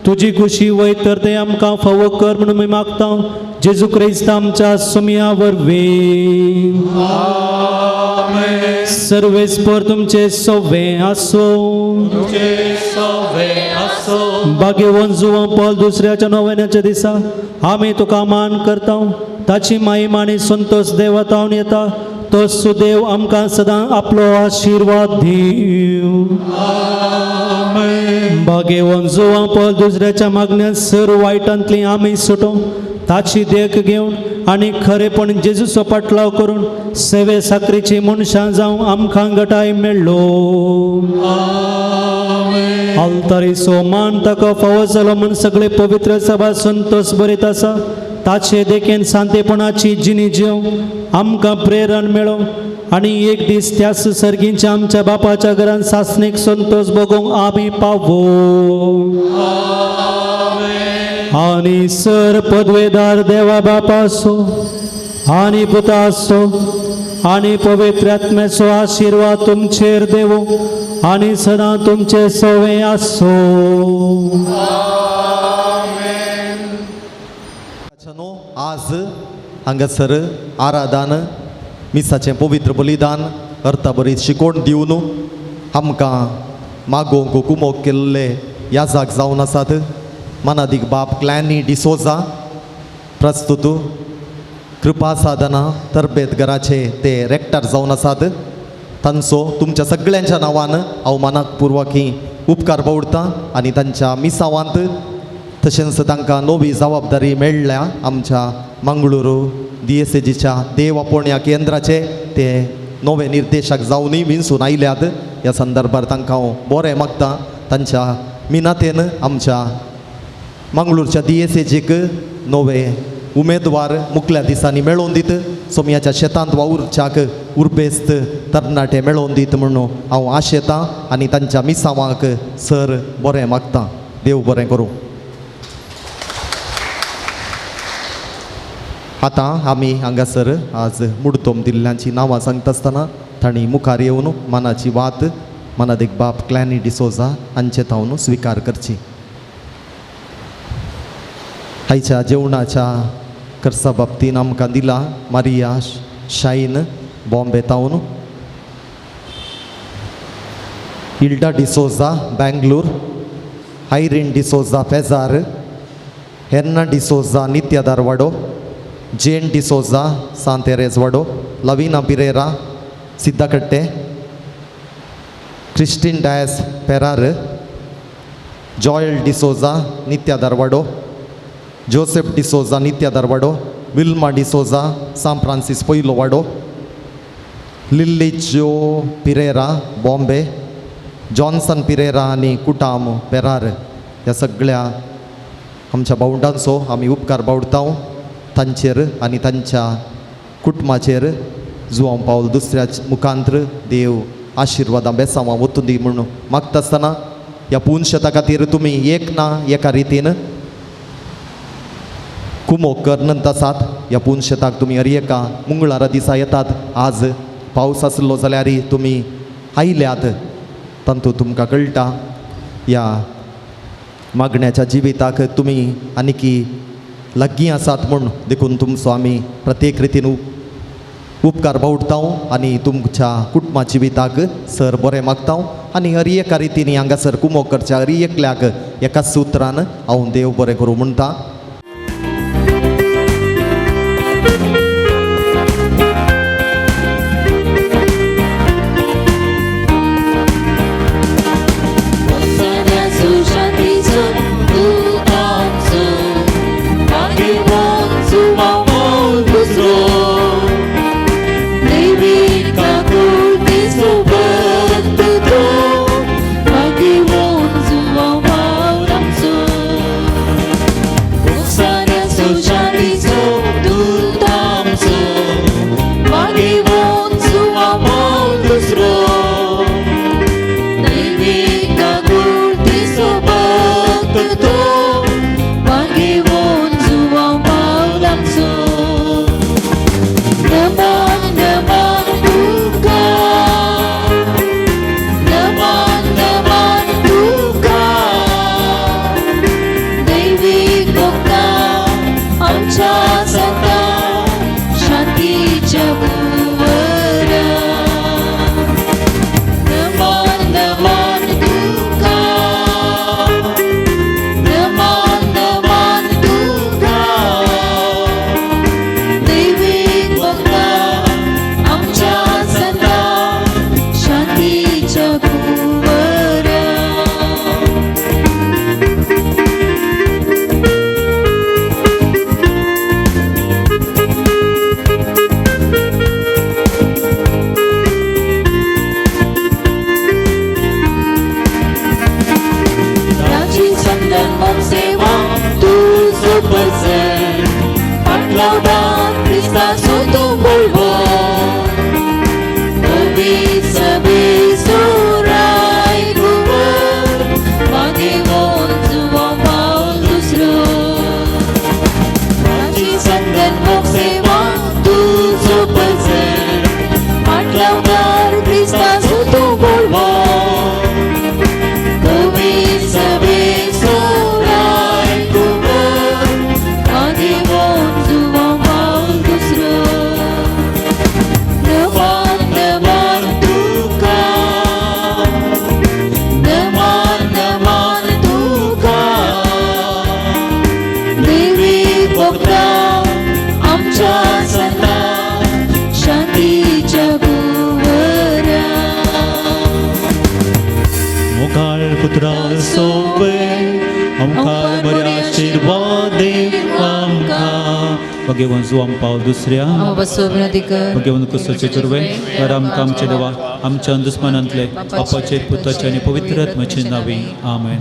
तुजी खुशी वयत तर ते आमकां फावो कर म्हणून आमी मागता. जेजू क्रिस्त आमच्या सोमया वरवीं. सर्वेस्पर तुमचे सोवे आसो. भाग्यवान जुवांव पॉल दुसऱ्याच्या नोवेनाच्या दिसा आमी तुका मान करता. ताची महिमा आनी संतोष देवतावन येता. तो सुदेव आमकां सदां आपलो आशिर्वाद दिव. भाग्यवान जुवांव पॉल दुसऱ्याच्या मागण्यान सर्व वायटांतली आमी सुटो. ताची देख घेवन आनी खरेपण जेजूचो पाटलाव करून सेवे साकरीची मनशां जावं आमकां गटाय मेळ्ळो. आल्तारीचो मान ताका फावो जालो म्हूण सगळे पवित्र सभा संतोष बरीत आसा. ताचे देखीन शांतीपणाची जिणी जेव आमकां प्रेरण मेळो आनी एक दीस त्याच सर्गींच्या आमच्या बापाच्या घरान सासणीक संतोष बगोवंक आमी पावो. आनी सर पदवेदार देवा बापाचो आनी पुताचो आनी पवित्र आत्म्याचो आशिर्वाद तुमचेर देवो आनी सदां तुमचे सोवे आसो. आज हांगासर आराधन मिसाचें पवित्र बलिदान अर्थबरीत शिकोण दिवन आमकां मागोवंक कुमोग केल्ले याजाक जावन आसात. मनादीक बाब क्लॅनी डिसोजा प्रस्तुत कृपा साधना तरबेतघराचे ते रेक्टर जावन आसात. तांचो तुमच्या सगळ्यांच्या नांवान हांव मनापूर्वकी उपकार बावडटां आनी तांच्या मिसावांत तशेंच तांकां नवी जबाबदारी मेळ्ळ्या आमच्या मंगळुरू DSAGच्या देव आपोवण्या केंद्राचे ते नवे निर्देशक जावनूय विंसून आयल्यात. ह्या संदर्भात तांकां हांव बरें मागतां. तांच्या मिनातेन आमच्या मंगळूरच्या DSAGक नवे उमेदवार मुखल्या दिसांनी मेळोवन दीत. सोमयाच्या शेतांत वावुरच्याक उर्बेस्त तरणाटे मेळोवन दीत म्हणून हांव आशेतां आनी तांच्या मिसावांक सर बरें मागतां. देव बरें करूं. आतां आमी हांगासर आज मुडतोम दिल्ल्यांची नांवां सांगता आसतना तांणी मुखार येवन मनाची वात मनादीक बाब क्लॅनी डिसोजा हांचे तावन स्विकार करची. आयच्या जेवणाच्या खर्चा बाबतीन आमकां दिला मारिया शाईन बॉम्बे तावन, इल्डा डिसोजा बँगलोर, आयरीन डिसोजा पेजार, हेर्ना डिसोजा नित्या दारवाडो, जेन डिसोजा सांतेरेज वाडो, लविना पिरेरा सिद्धकट्टे, क्रिस्टीन डायस पेरार, जॉयल डिसोजा नित्या दारवाडो, जोसेफ डिसोजा नित्या दारवाडो, विल्मा डिसोजा सान फ्रांसिस पयलो वाडो, लिल्ली जो पिरेरा बॉम्बे, जॉन्सन पिरेरा आनी कुटाम पेरार ह्या सगळ्या आमच्या भावंडांचो आमी उपकार बावडटां. तांचेर आनी तांच्या कुटुंबाचेर जुवांव पावल दुसऱ्या मुखांत्र देव आशिर्वादां बेसांवां वचून दी म्हणून मागता आसतना ह्या पुनशता खातीर तुमी एक ना एका रितीन कुमोग करनंत आसात. ह्या पुनशताक तुमी हर एका मंगळारा दिसा येतात. आज पावस आसलो जाल्यारय तुमी आयल्यात. तातूंत तुमकां कळटा ह्या मागण्याच्या जिविताक तुमी आनीकी लागीं आसात म्हूण देखून तुमचो आमी प्रत्येक रितीन उपकार बावडटां आनी तुमच्या कुटुंबा जिविताक सर बरें मागतां आनी हर एका रितीन हांगासर कुमोग करच्या हर एकल्याक एकाच सुत्रान हांव देव बरें करूं म्हणटा. पुत्रा सोपे आमकां बरे आशिर्वाद दीव आमकां भगवन जुआम पाव दुसऱ्या भगवन कुसोचे चुरवे तर आमकां आमचे देवा आमच्या दुस्मनांतले बापाचे पुताचे आनी पवित्र आत्म्याचे नावे आमेन.